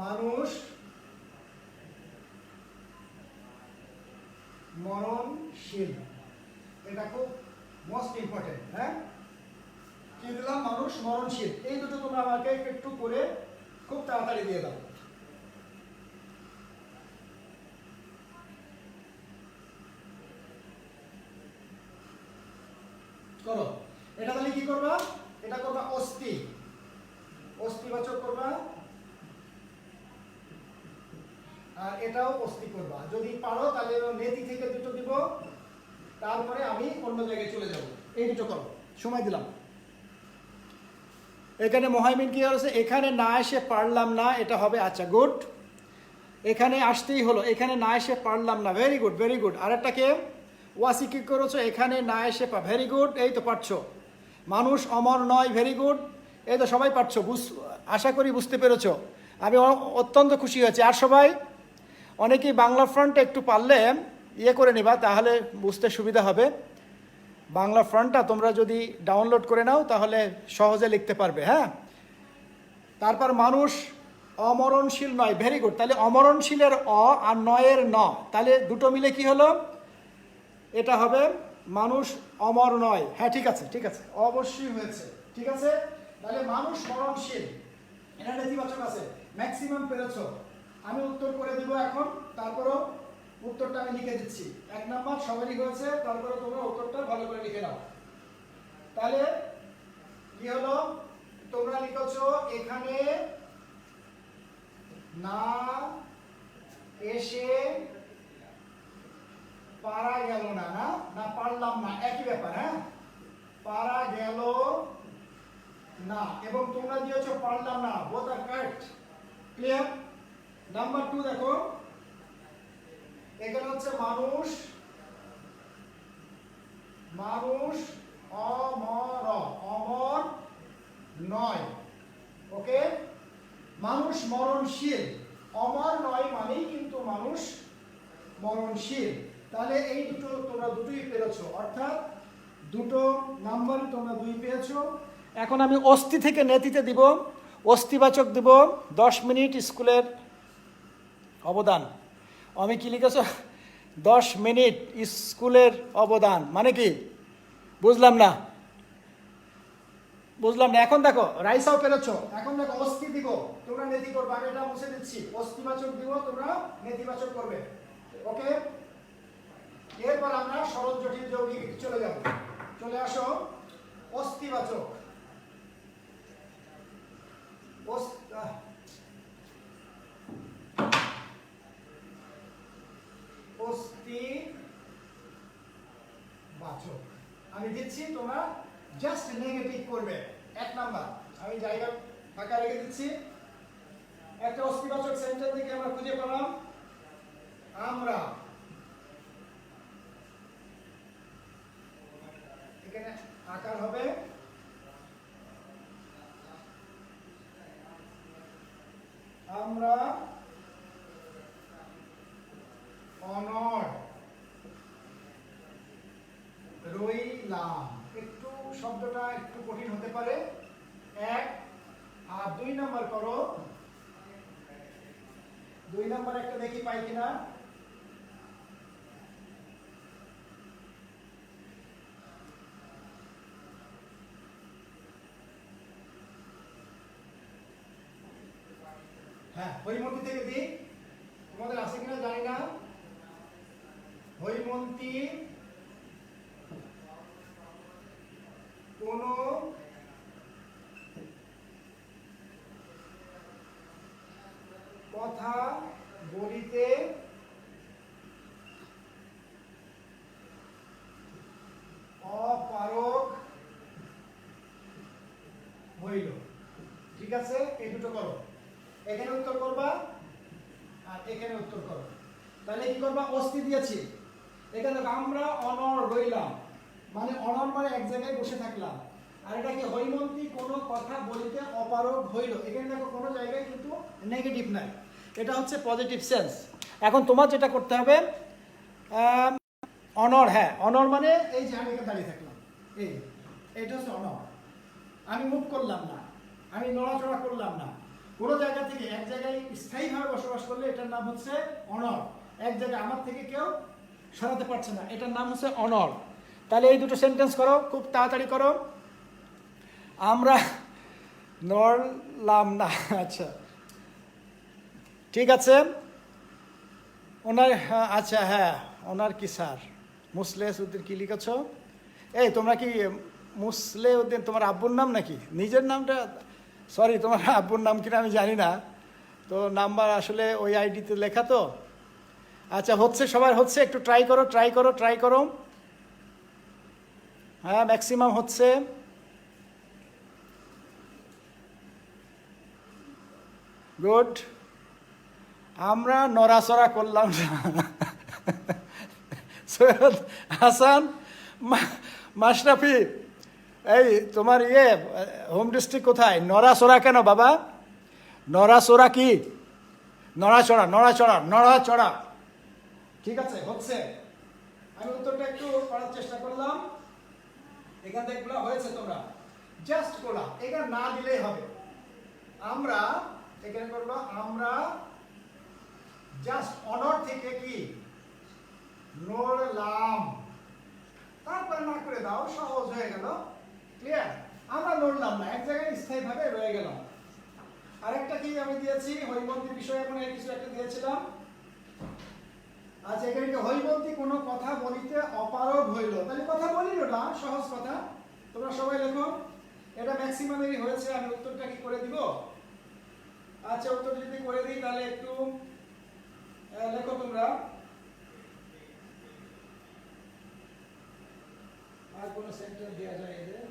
মানুষ মরণশীল। এটা খুব মোস্ট ইম্পর্টেন্ট। হ্যাঁ, কি দিলাম? মানুষ মরণশীল। এই দুটো তোমরা আমাকে একটু করে খুব তাড়াতাড়ি দিয়ে দাও। করো। এটা তাহলে কি করবা? এটা করবা অস্থি, অস্থিবাচক করবা। আর এটাও অস্থি করবা। যদি পারো তাহলে নেতি থেকে দুটো দিব, তারপরে আমি অন্য জায়গায় চলে যাব। এই দুটো করো, সময় দিলাম। এখানে মহাইমিন কি হচ্ছে? এখানে না এসে পারলাম না, এটা হবে। আচ্ছা, গুড। এখানে আসতেই হলো, এখানে না এসে পারলাম না। Very good, very good. আরেকটাকে ওয়াসি কি করেছো? এখানে না এসে ভেরি গুড, এই তো পারছো। মানুষ অমর নয়, ভেরি গুড, এই তো সবাই পারছো। আশা করি বুঝতে পেরেছো। আমি অত্যন্ত খুশি হয়েছি। আর সবাই অনেকেই বাংলা ফ্রন্ট একটু পারলে ইয়ে করে নিবা, তাহলে বুঝতে সুবিধা হবে। বাংলা ফ্রন্টটা তোমরা যদি ডাউনলোড করে নাও তাহলে সহজে লিখতে পারবে। হ্যাঁ, তারপর মানুষ অমরণশীল নয়, ভেরি গুড। তাহলে অমরণশীলের অ আর নয়ের ন, তাহলে দুটো মিলে কি হলো? এটা হবে মানুষ অমর নয়। হ্যাঁ, ঠিক আছে, ঠিক আছে, অবশ্যই হয়েছে। ঠিক আছে, তাহলে মানুষ মরণশীল, এটা নেতিবাচক আছে। ম্যাক্সিমাম পেরেছো। আমি উত্তর করে দিব এখন, তারপরও উত্তরটা আমি লিখে দিচ্ছি। 1 নাম্বার সবারই হয়েছে, তারপরে তোমরা উত্তরটা ভালো করে লিখে নাও। তাহলে কি হলো? তোমরা লিখেছো এখানে না এসে পারা গেল না, না পারলাম না, একই ব্যাপার। হ্যাঁ, পারা গেল না, এবং তোমরা দিয়েছো পারলাম না, বোথ আর কারেক্ট। ক্লিয়ার? নাম্বার 2 দেখো, এখানে হচ্ছে মানুষ, মানুষ অমর, অমর নয়। ওকে, মানুষ মরণশীল, অমর নয় মানেই কিন্তু মানুষ মরণশীল। তাহলে এই দুটো তোমরা দুটোই পেরেছো, অর্থাৎ দুটো নাম্বার তোমরা 2 পেয়েছো। এখন আমি অস্থি থেকে নেতিতে দিব, অস্থিবাচক দিব 10 মিনিট স্কুলের অবদান। আমি কি লিখেছো? 10 মিনিট স্কুলের অবদান মানে কি বুঝলাম না, বুঝলাম না। এখন দেখো রাইসাও পেরেছো, এখন দেখো অস্থি দিব, তোমরা নেতি করবে। আমি এটা মুছে দিচ্ছি, অস্থিবাচক দিব, তোমরা নেতিবাচক করবে। ওকে, এরপর আমরা সরল জটিল যৌগিক চলে যাব। চলে আসো, অস্থিবাচক, অস্থিবাচক আমি দিচ্ছি, তোমরা জাস্ট নেগেটিভ করবে। 1 নাম্বার আমি জায়গা ফাঁকা রেখে দিচ্ছি। একটা অস্থিবাচক সেন্টেন্স থেকে আমরা খুঁজে পেলাম, আমরা। এখানে আকার হবে আমরা অনড় রইলাম। একটু শব্দটা একটু কঠিন হতে পারে। 1 আর 2 নাম্বার করো, 2 নাম্বার একটা দেখি পাই কিনা। হ্যাঁ, হৈমন্তী থেকে দিই, তোমাদের আছে কিনা জানি না। হৈমন্তী কোন কথা বলিতে অপারগ হইল। ঠিক আছে, এই দুটো করো, এখানে উত্তর করবা আর এখানে উত্তর করো। তাহলে কি করবা? অস্থি দিয়েছি, এখানে আমরা অনড় রইলাম, মানে অনড় মানে এক জায়গায় বসে থাকলাম। আর এটা কি? হৈমন্তী কোনো কথা বলিতে অপারগ হইল। এখানে দেখো কোনো জায়গায় কিন্তু নেগেটিভ নাই, এটা হচ্ছে পজিটিভ সেন্স। এখন তোমার যেটা করতে হবে, অনড়, হ্যাঁ অনড় মানে এই যে আমি এখানে দাঁড়িয়ে থাকলাম, এইটা হচ্ছে অনড়। আমি মুভ করলাম না, আমি নড়াচড়া করলাম না, কোনো জায়গা থেকে এক জায়গায় স্থায়ীভাবে বসবাস করলে এটার নাম হচ্ছে অনড়। এক জায়গায় আমার থেকে কেউ সরাতে পারছে না, এটার নাম হচ্ছে অনড়। তাহলে এই দুটো সেন্টেন্স করো, খুব তাড়াতাড়ি করো। আমরা নড়লাম না, আচ্ছা ঠিক আছে। ওনার, আচ্ছা হ্যাঁ, ওনার কি স্যার মুসলেহ উদ্দিন কি লিখেছ? এই তোমরা কি মুসলেহ উদ্দিন তোমার আব্বুর নাম নাকি নিজের নামটা? সরি, তোমার আব্বুর নাম কিনা আমি জানি না, তো নাম্বার আসলে ওই আইডিতে লেখা তো। আচ্ছা হচ্ছে, সবার হচ্ছে, একটু ট্রাই করো, ট্রাই করো, ট্রাই করো। হ্যাঁ ম্যাক্সিমাম হচ্ছে। গুড। আমরা নড়াচড়া করলাম না। সৈয়দ হাসান মাশরাফি, এই তোমার হোম ডিস্ট্রিক্ট কোথায়? নড়াচড়া কেন বাবা? নড়াচড়া কি? নড়াচড়া, নড়াচড়া, নড়াচড়া। ঠিক আছে, হচ্ছে। আমি উত্তরটা একটু পড়ার চেষ্টা করলাম, এখান থেকে হয়েছে। তোমরা জাস্ট করলাম, এখানে না দিলেই হবে। আমরা এখানে করবো, আমরা জাস্ট অনড় থেকে কি নড়লাম, তারপরে না করে দাও, সহজ হয়ে গেল। ক্লিয়ার? আমরা নড়লাম না, এক জায়গায় স্থায়ীভাবে রয়ে গেলাম। আরেকটা কি আমি দিয়েছি? হৈমন্তী বিষয়ে কোনো কিছু একটা দিয়েছিলাম। আচ্ছা, এখানে হৈমন্তী কোনো কথা বলিতে অপারগ হইল, তাহলে কথা বলিল না, সহজ কথা। তোমরা সবাই লেখো, এটা ম্যাক্সিমামেরই হয়েছে। আমি উত্তরটা কি করে দিব? আচ্ছা, উত্তর যদি করে দিই তাহলে একটু লেখো তোমরা। আর কোন সেন্টেন্স দেওয়া যায় এদের?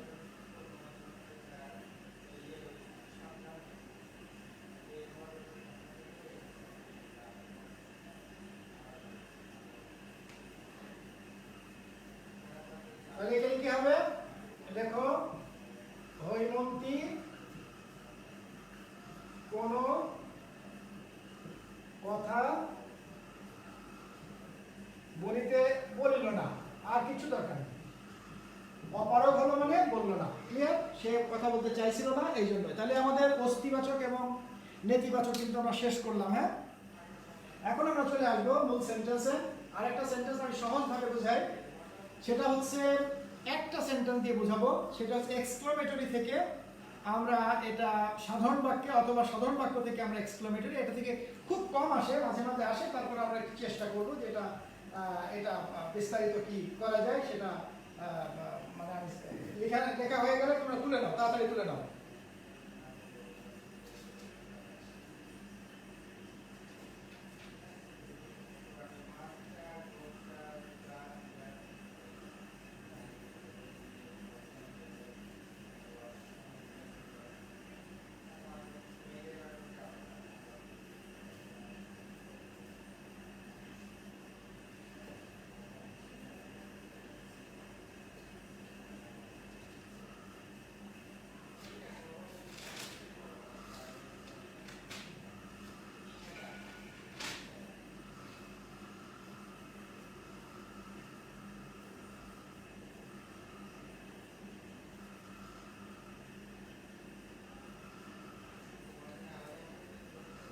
কথা বলিতে বলিল না, আর কিছু দরকার নেই। অপারগ হলো মানে বললো না, ক্লিয়ার? সে কথা বলতে চাইছিল না, এই জন্য। তাহলে আমাদের অস্তিবাচক এবং নেতিবাচক কিন্তু আমরা শেষ করলাম। হ্যাঁ, এখন আমরা চলে আসবো মূল সেন্টেন্সে। আর একটা সেন্টেন্স আমি সহজভাবে বোঝাই, সেটা হচ্ছে একটা সেন্টেন্স দিয়ে বোঝাবো, সেটা হচ্ছে এক্সক্লামেটরি থেকে আমরা এটা সাধারণ বাক্যে অথবা সাধারণ বাক্য থেকে আমরা এক্সক্লামেটরি, এটা থেকে খুব কম আসে, মাঝে মাঝে আসে। তারপরে আমরা একটু চেষ্টা করবো যে এটা বিস্তারিত কি করা যায় সেটা। মানে লেখা হয়ে গেলে তোমরা তুলে নাও, তাড়াতাড়ি তুলে নাও।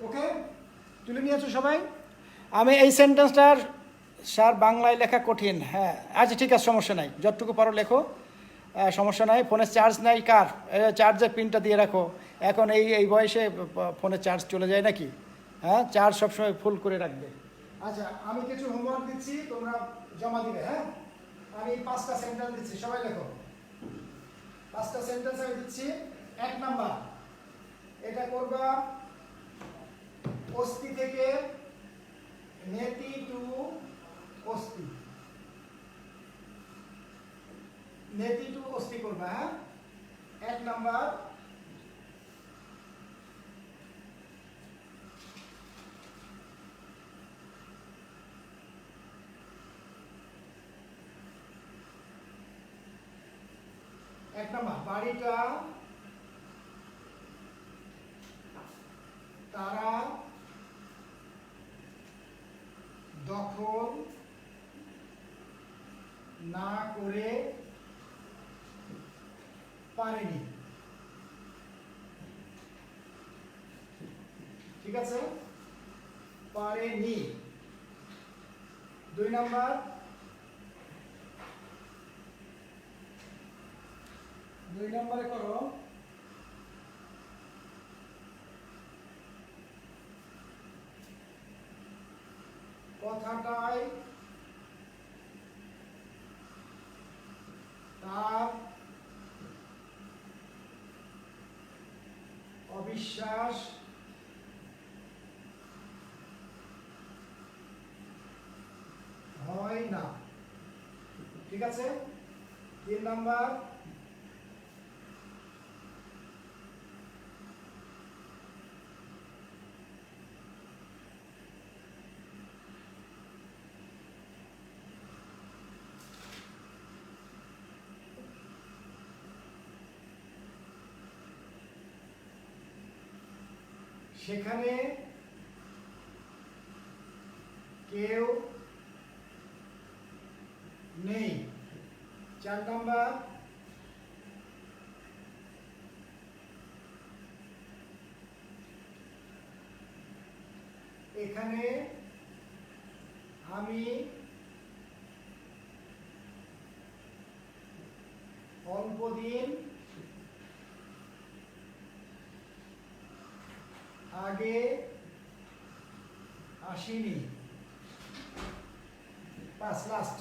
ওকে, তুলে নিয়েছো সবাই? আমি এই সেন্টেন্সটার স্যার বাংলায় লেখা কঠিন। হ্যাঁ, আচ্ছা ঠিক আছে, সমস্যা নাই, যতটুকু পারো লেখো, সমস্যা নাই। ফোনে চার্জ নাই কার? চার্জের পিনটা দিয়ে রাখো। এখন এই বয়সে ফোনে চার্জ চলে যায় নাকি? হ্যাঁ, চার্জ সবসময় ফুল করে রাখবে। আচ্ছা, আমি কিছু হোমওয়ার্ক দিচ্ছি, তোমরা জমা দিবে। হ্যাঁ, আমি 5টা সেন্টেন্স দিচ্ছি, সবাই লেখো। 5টা সেন্টেন্স আমি দিচ্ছি। 1 নাম্বার, এটা করবা অস্থি থেকে নেতি টু অস্থি, নেতি টু অস্থি করবা। হ্যাঁ, 1 নাম্বার। বাড়িটা তারা দখল না করে পারেনি। ঠিক আছে, পারেনি। 2 নাম্বার, 2 নম্বরে করো কথাটাই তার অবিশ্বাস হয় না। ঠিক আছে। 3 নাম্বার, সেখানে কেউ নেই। 4 নাম্বার, এখানে আমি অল্পদিন আগে আসিনি। 5 লাস্ট,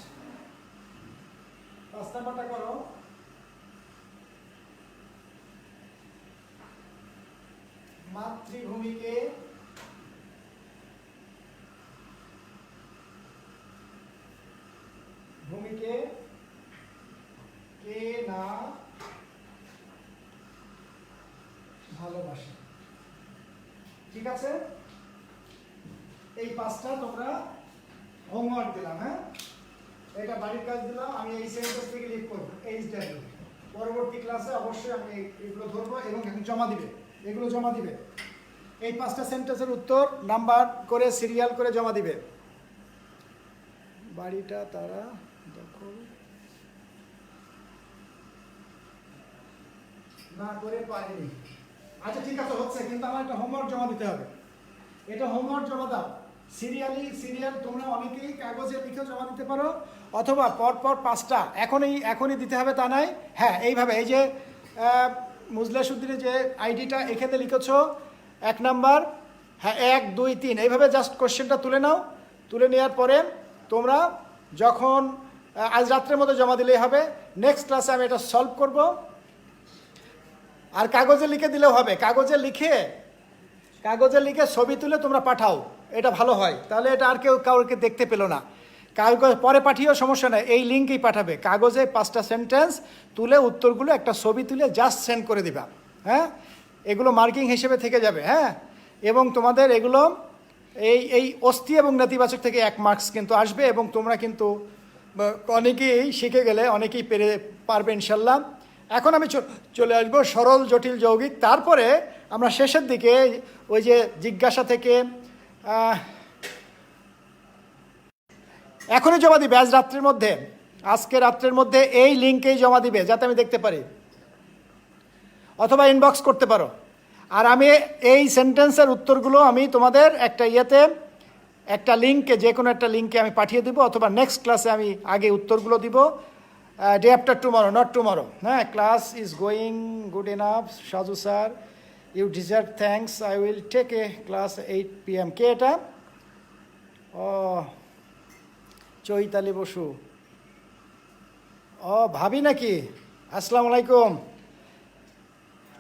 5 নাম্বারটা করো মাতৃভূমিকে কে না ভালোবাসে। ঠিক আছে, এই 5টা তোমরা হোমওয়ার্ক দিলাম। হ্যাঁ, এটা বাড়ির কাজ দিলাম। আমি এই সেন্টেন্স থেকে লিখ করবো এইচডব্লিউ। পরবর্তী ক্লাসে অবশ্যই আমি এগুলো ধরবো এবং এখন জমা দিবে, এগুলো জমা দিবে। এই 5টা সেন্টেন্সের উত্তর নাম্বার করে সিরিয়াল করে জমা দিবে। বাড়িটা তারা দখল না করে পারেনি। আচ্ছা ঠিক আছে, হচ্ছে, কিন্তু আমার একটা হোমওয়ার্ক জমা দিতে হবে। এটা হোমওয়ার্ক জমা দাও সিরিয়াল। তোমরা অনেকেই কাগজে লিখে জমা দিতে পারো, অথবা পরপর 5টা এখনই দিতে হবে তা নয়। হ্যাঁ, এইভাবে এই যে মুজলেশুদ্দিনের যে আইডিটা এখানে লিখেছো 1 নাম্বার, হ্যাঁ 1 2 3 এইভাবে জাস্ট কোশ্চেনটা তুলে নাও। তুলে নেওয়ার পরে তোমরা যখন আজ রাত্রের মধ্যে জমা দিলেই হবে। নেক্সট ক্লাসে আমি এটা সলভ করব। আর কাগজে লিখে দিলেও হবে। কাগজে লিখে ছবি তুলে তোমরা পাঠাও, এটা ভালো হয়। তাহলে এটা আর কাউকে দেখতে পেলো না। কাগজ পরে পাঠিয়েও সমস্যা নেই, এই লিঙ্কেই পাঠাবে। কাগজে 5টা সেন্টেন্স তুলে উত্তরগুলো একটা ছবি তুলে জাস্ট সেন্ড করে দিবা। হ্যাঁ, এগুলো মার্কিং হিসেবে থেকে যাবে। হ্যাঁ, এবং তোমাদের এগুলো এই অস্থি এবং নেতিবাচক থেকে 1 মার্কস কিন্তু আসবে। এবং তোমরা কিন্তু অনেকেই শিখে গেলে অনেকেই পারবে ইনশাল্লাহ। এখন আমি চলে আসবো সরল জটিল যৌগিক। তারপরে আমরা শেষের দিকে ওই যে জিজ্ঞাসা থেকে এখনই জমা দিবে আজকে রাত্রের মধ্যে এই লিঙ্কেই জমা দিবে, যাতে আমি দেখতে পারি, অথবা ইনবক্স করতে পারো। আর আমি এই সেন্টেন্সের উত্তরগুলো আমি তোমাদের একটা লিঙ্কে, যে কোনো একটা লিঙ্কে আমি পাঠিয়ে দিব, অথবা নেক্সট ক্লাসে আমি আগে উত্তরগুলো দিব। Day after tomorrow, not tomorrow. হ্যাঁ, class is going good enough Saju sir, you deserve thanks, I will take a class 8 PM। কে এটা? ও চৈতালি বসু। ও ভাবি নাকি? আসসালামু আলাইকুম,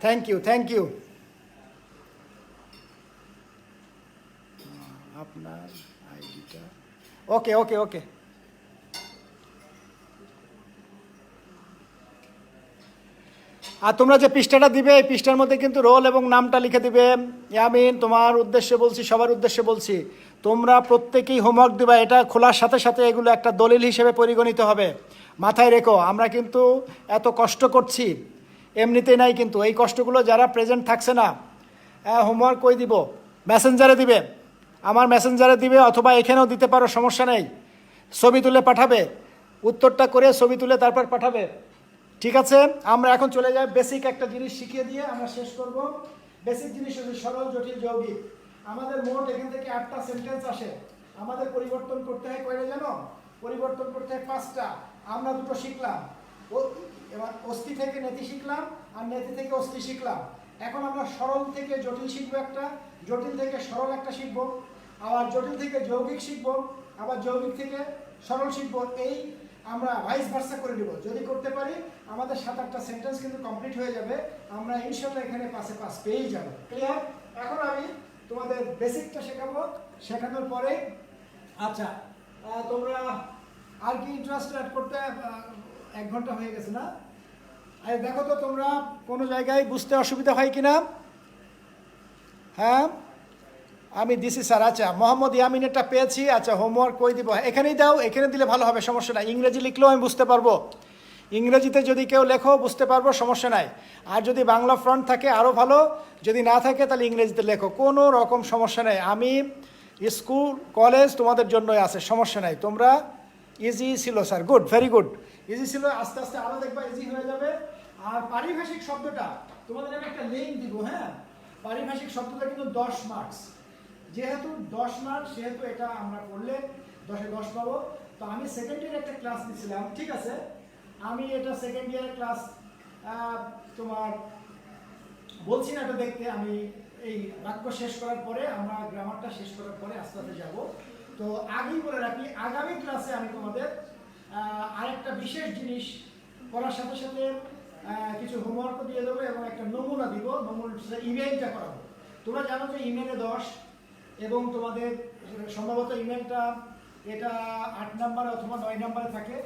থ্যাংক ইউ। আপনার আইডিটা ওকে। আর তোমরা যে পৃষ্ঠাটা দিবে, এই পৃষ্ঠার মধ্যে কিন্তু রোল এবং নামটা লিখে দিবে। ইয়ামিন, তোমার উদ্দেশ্যে বলছি, সবার উদ্দেশ্যে বলছি, তোমরা প্রত্যেকেই হোমওয়ার্ক দিবা। এটা খোলার সাথে সাথে এগুলো একটা দলিল হিসেবে পরিগণিত হবে। মাথায় রেখো, আমরা কিন্তু এত কষ্ট করছি এমনিতেই নাই, কিন্তু এই কষ্টগুলো যারা প্রেজেন্ট থাকছে না, হোমওয়ার্ক কই দিব? মেসেঞ্জারে দিবে, আমার মেসেঞ্জারে দিবে, অথবা এখানেও দিতে পারো, সমস্যা নেই। ছবি তুলে পাঠাবে, উত্তরটা করে ছবি তুলে তারপর পাঠাবে। ঠিক আছে, আমরা এখন চলে যাই বেসিক একটা জিনিস শিখিয়ে দিয়ে আমরা শেষ করব। বেসিক জিনিস হচ্ছে সরল জটিল যৌগিক। আমাদের মোট এখান থেকে 8টা সেন্টেন্স আসে। আমাদের পরিবর্তন করতে হয় কয়টা জানো? পরিবর্তন করতে হয় 5টা। আমরা দুটো শিখলাম, এবার অস্থি থেকে নেতি শিখলাম, আর নেতি থেকে অস্থি শিখলাম। এখন আমরা সরল থেকে জটিল শিখবো একটা, জটিল থেকে সরল একটা শিখবো, আবার জটিল থেকে যৌগিক শিখবো, আবার যৌগিক থেকে সরল শিখবো। এই আমরা ভাইস ভার্সা করে দেব। যদি করতে পারি আমাদের 7-8টা সেন্টেন্স কিন্তু কমপ্লিট হয়ে যাবে। আমরা ইনশাআল্লাহ এখানে 5-এ 5 পেয়েই যাব। ক্লিয়ার? এখন আমি তোমাদের বেসিকটা শেখাবো। শেখানোর পরে আচ্ছা তোমরা আর কি ইন্টারেস্ট অ্যাড করতে? 1 ঘন্টা হয়ে গেছে না? আর দেখো তো তোমরা কোনো জায়গায় বুঝতে অসুবিধা হয় কিনা। হ্যাঁ, আমি দিছি স্যার। আচ্ছা, মোহাম্মদ ইয়ামিনেরটা পেয়েছি। আচ্ছা, হোমওয়ার্ক কই দিব? এখানেই দাও, এখানে দিলে ভালো হবে, সমস্যা নাই। ইংরেজি লিখলেও আমি বুঝতে পারবো, ইংরেজিতে যদি কেউ লেখো বুঝতে পারবো, সমস্যা নাই। আর যদি বাংলা ফ্রন্ট থাকে আরও ভালো, যদি না থাকে তাহলে ইংরেজিতে লেখো, কোনো রকম সমস্যা নেই। আমি স্কুল কলেজ তোমাদের জন্যই আছে, সমস্যা নাই। তোমরা ইজি ছিল sir, good, very good, easy ছিল। আস্তে আস্তে আরও দেখবা ইজি হয়ে যাবে। আর পারিভাষিক শব্দটা তোমাদের আমি একটা লিঙ্ক দিব। হ্যাঁ, পারিভাষিক শব্দটা কিন্তু 10 মার্কস। যেহেতু 10 মার্কস, সেহেতু এটা আমরা করলে 10-এ 10 পাবো। তো আমি সেকেন্ড ইয়ার একটা ক্লাস দিয়েছিলাম, ঠিক আছে? আমি এটা সেকেন্ড ইয়ারের ক্লাস তোমার বলছি না, এটা দেখতে আমি এই বাক্য শেষ করার পরে, আমরা গ্রামারটা শেষ করার পরে আস্তে আস্তে যাব। তো আগেই বলে রাখি, আগামী ক্লাসে আমি তোমাদের আরেকটা বিশেষ জিনিস করার সাথে সাথে কিছু হোমওয়ার্কও দিয়ে দেবো এবং একটা নমুনা দিব। নমুনা ইমেইলটা করাবো। তোমরা জানো যে ইমেইলে 10, এবং তোমাদের সম্ভবত ইমেলটা এটা 8 নম্বরে অথবা 9 নম্বরে থাকে।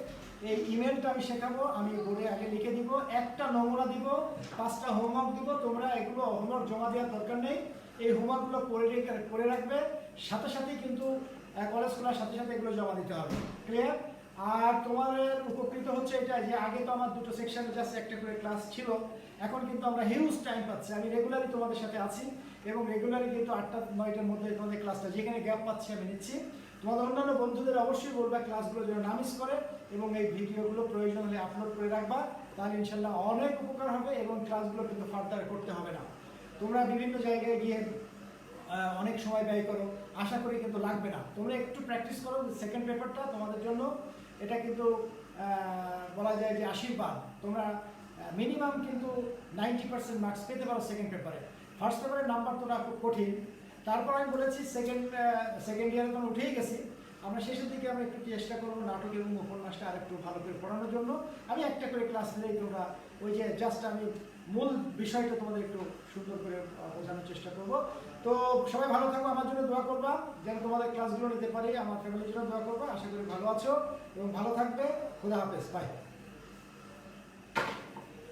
এই ইমেলটা আমি শেখাবো, আমি বোর্ডে আগে লিখে দিব, একটা নমুনা দিব, 5টা হোমওয়ার্ক দিব। তোমরা এগুলো হোমওয়ার্ক জমা দেওয়ার দরকার নেই, এই হোমওয়ার্কগুলো করে রাখবে। সাথে সাথেই কিন্তু কলেজ খোলার সাথে সাথে এগুলো জমা দিতে হবে। ক্লিয়ার? আর তোমাদের উপকৃত হচ্ছে এটা যে আগে তো আমার দুটো সেকশনে জাস্ট একটা করে ক্লাস ছিল, এখন কিন্তু আমরা হিউজ টাইম পাচ্ছি। আমি রেগুলারই তোমাদের সাথে আছি, এবং রেগুলারলি কিন্তু 8টা-9টার মধ্যে তোমাদের ক্লাসটা, যেখানে গ্যাপ পাচ্ছি আমি নিচ্ছি। তোমাদের অন্যান্য বন্ধুদের অবশ্যই বলবা ক্লাসগুলো যেন না মিস করে, এবং এই ভিডিওগুলো প্রয়োজন হলে আপলোড করে রাখবা, তাহলে ইনশাল্লাহ অনেক উপকার হবে এবং ক্লাসগুলো কিন্তু ফার্দার করতে হবে না। তোমরা বিভিন্ন জায়গায় গিয়ে অনেক সময় ব্যয় করো, আশা করি কিন্তু লাগবে না। তোমরা একটু প্র্যাকটিস করো, সেকেন্ড পেপারটা তোমাদের জন্য এটা কিন্তু বলা যায় যে আশীর্বাদ। তোমরা মিনিমাম কিন্তু 90% মার্কস পেতে পারো সেকেন্ড পেপারে। ফার্স্ট পেপারের নাম্বার তোমরা খুব কঠিন, তারপর আমি বলেছি সেকেন্ড ইয়ারে তোমরা উঠেই গেছি, আমরা শেষের দিকে আমরা একটু চেষ্টা করবো নাটক এবং উপন্যাসটা আর একটু ভালো করে পড়ানোর জন্য। আমি একটা করে ক্লাস নিলেই তোমরা ওই যে জাস্ট আমি মূল বিষয়টা তোমাদের একটু সুন্দর করে বোঝানোর চেষ্টা করব। তো সবাই ভালো থাকো, আমার জন্য দোয়া করবা যেন তোমাদের ক্লাসগুলো নিতে পারি, আমার ফ্যামিলির জন্য দোয়া করবা। আশা করি ভালো আছো এবং ভালো থাকবে। খুদা হাফেজ, বাই।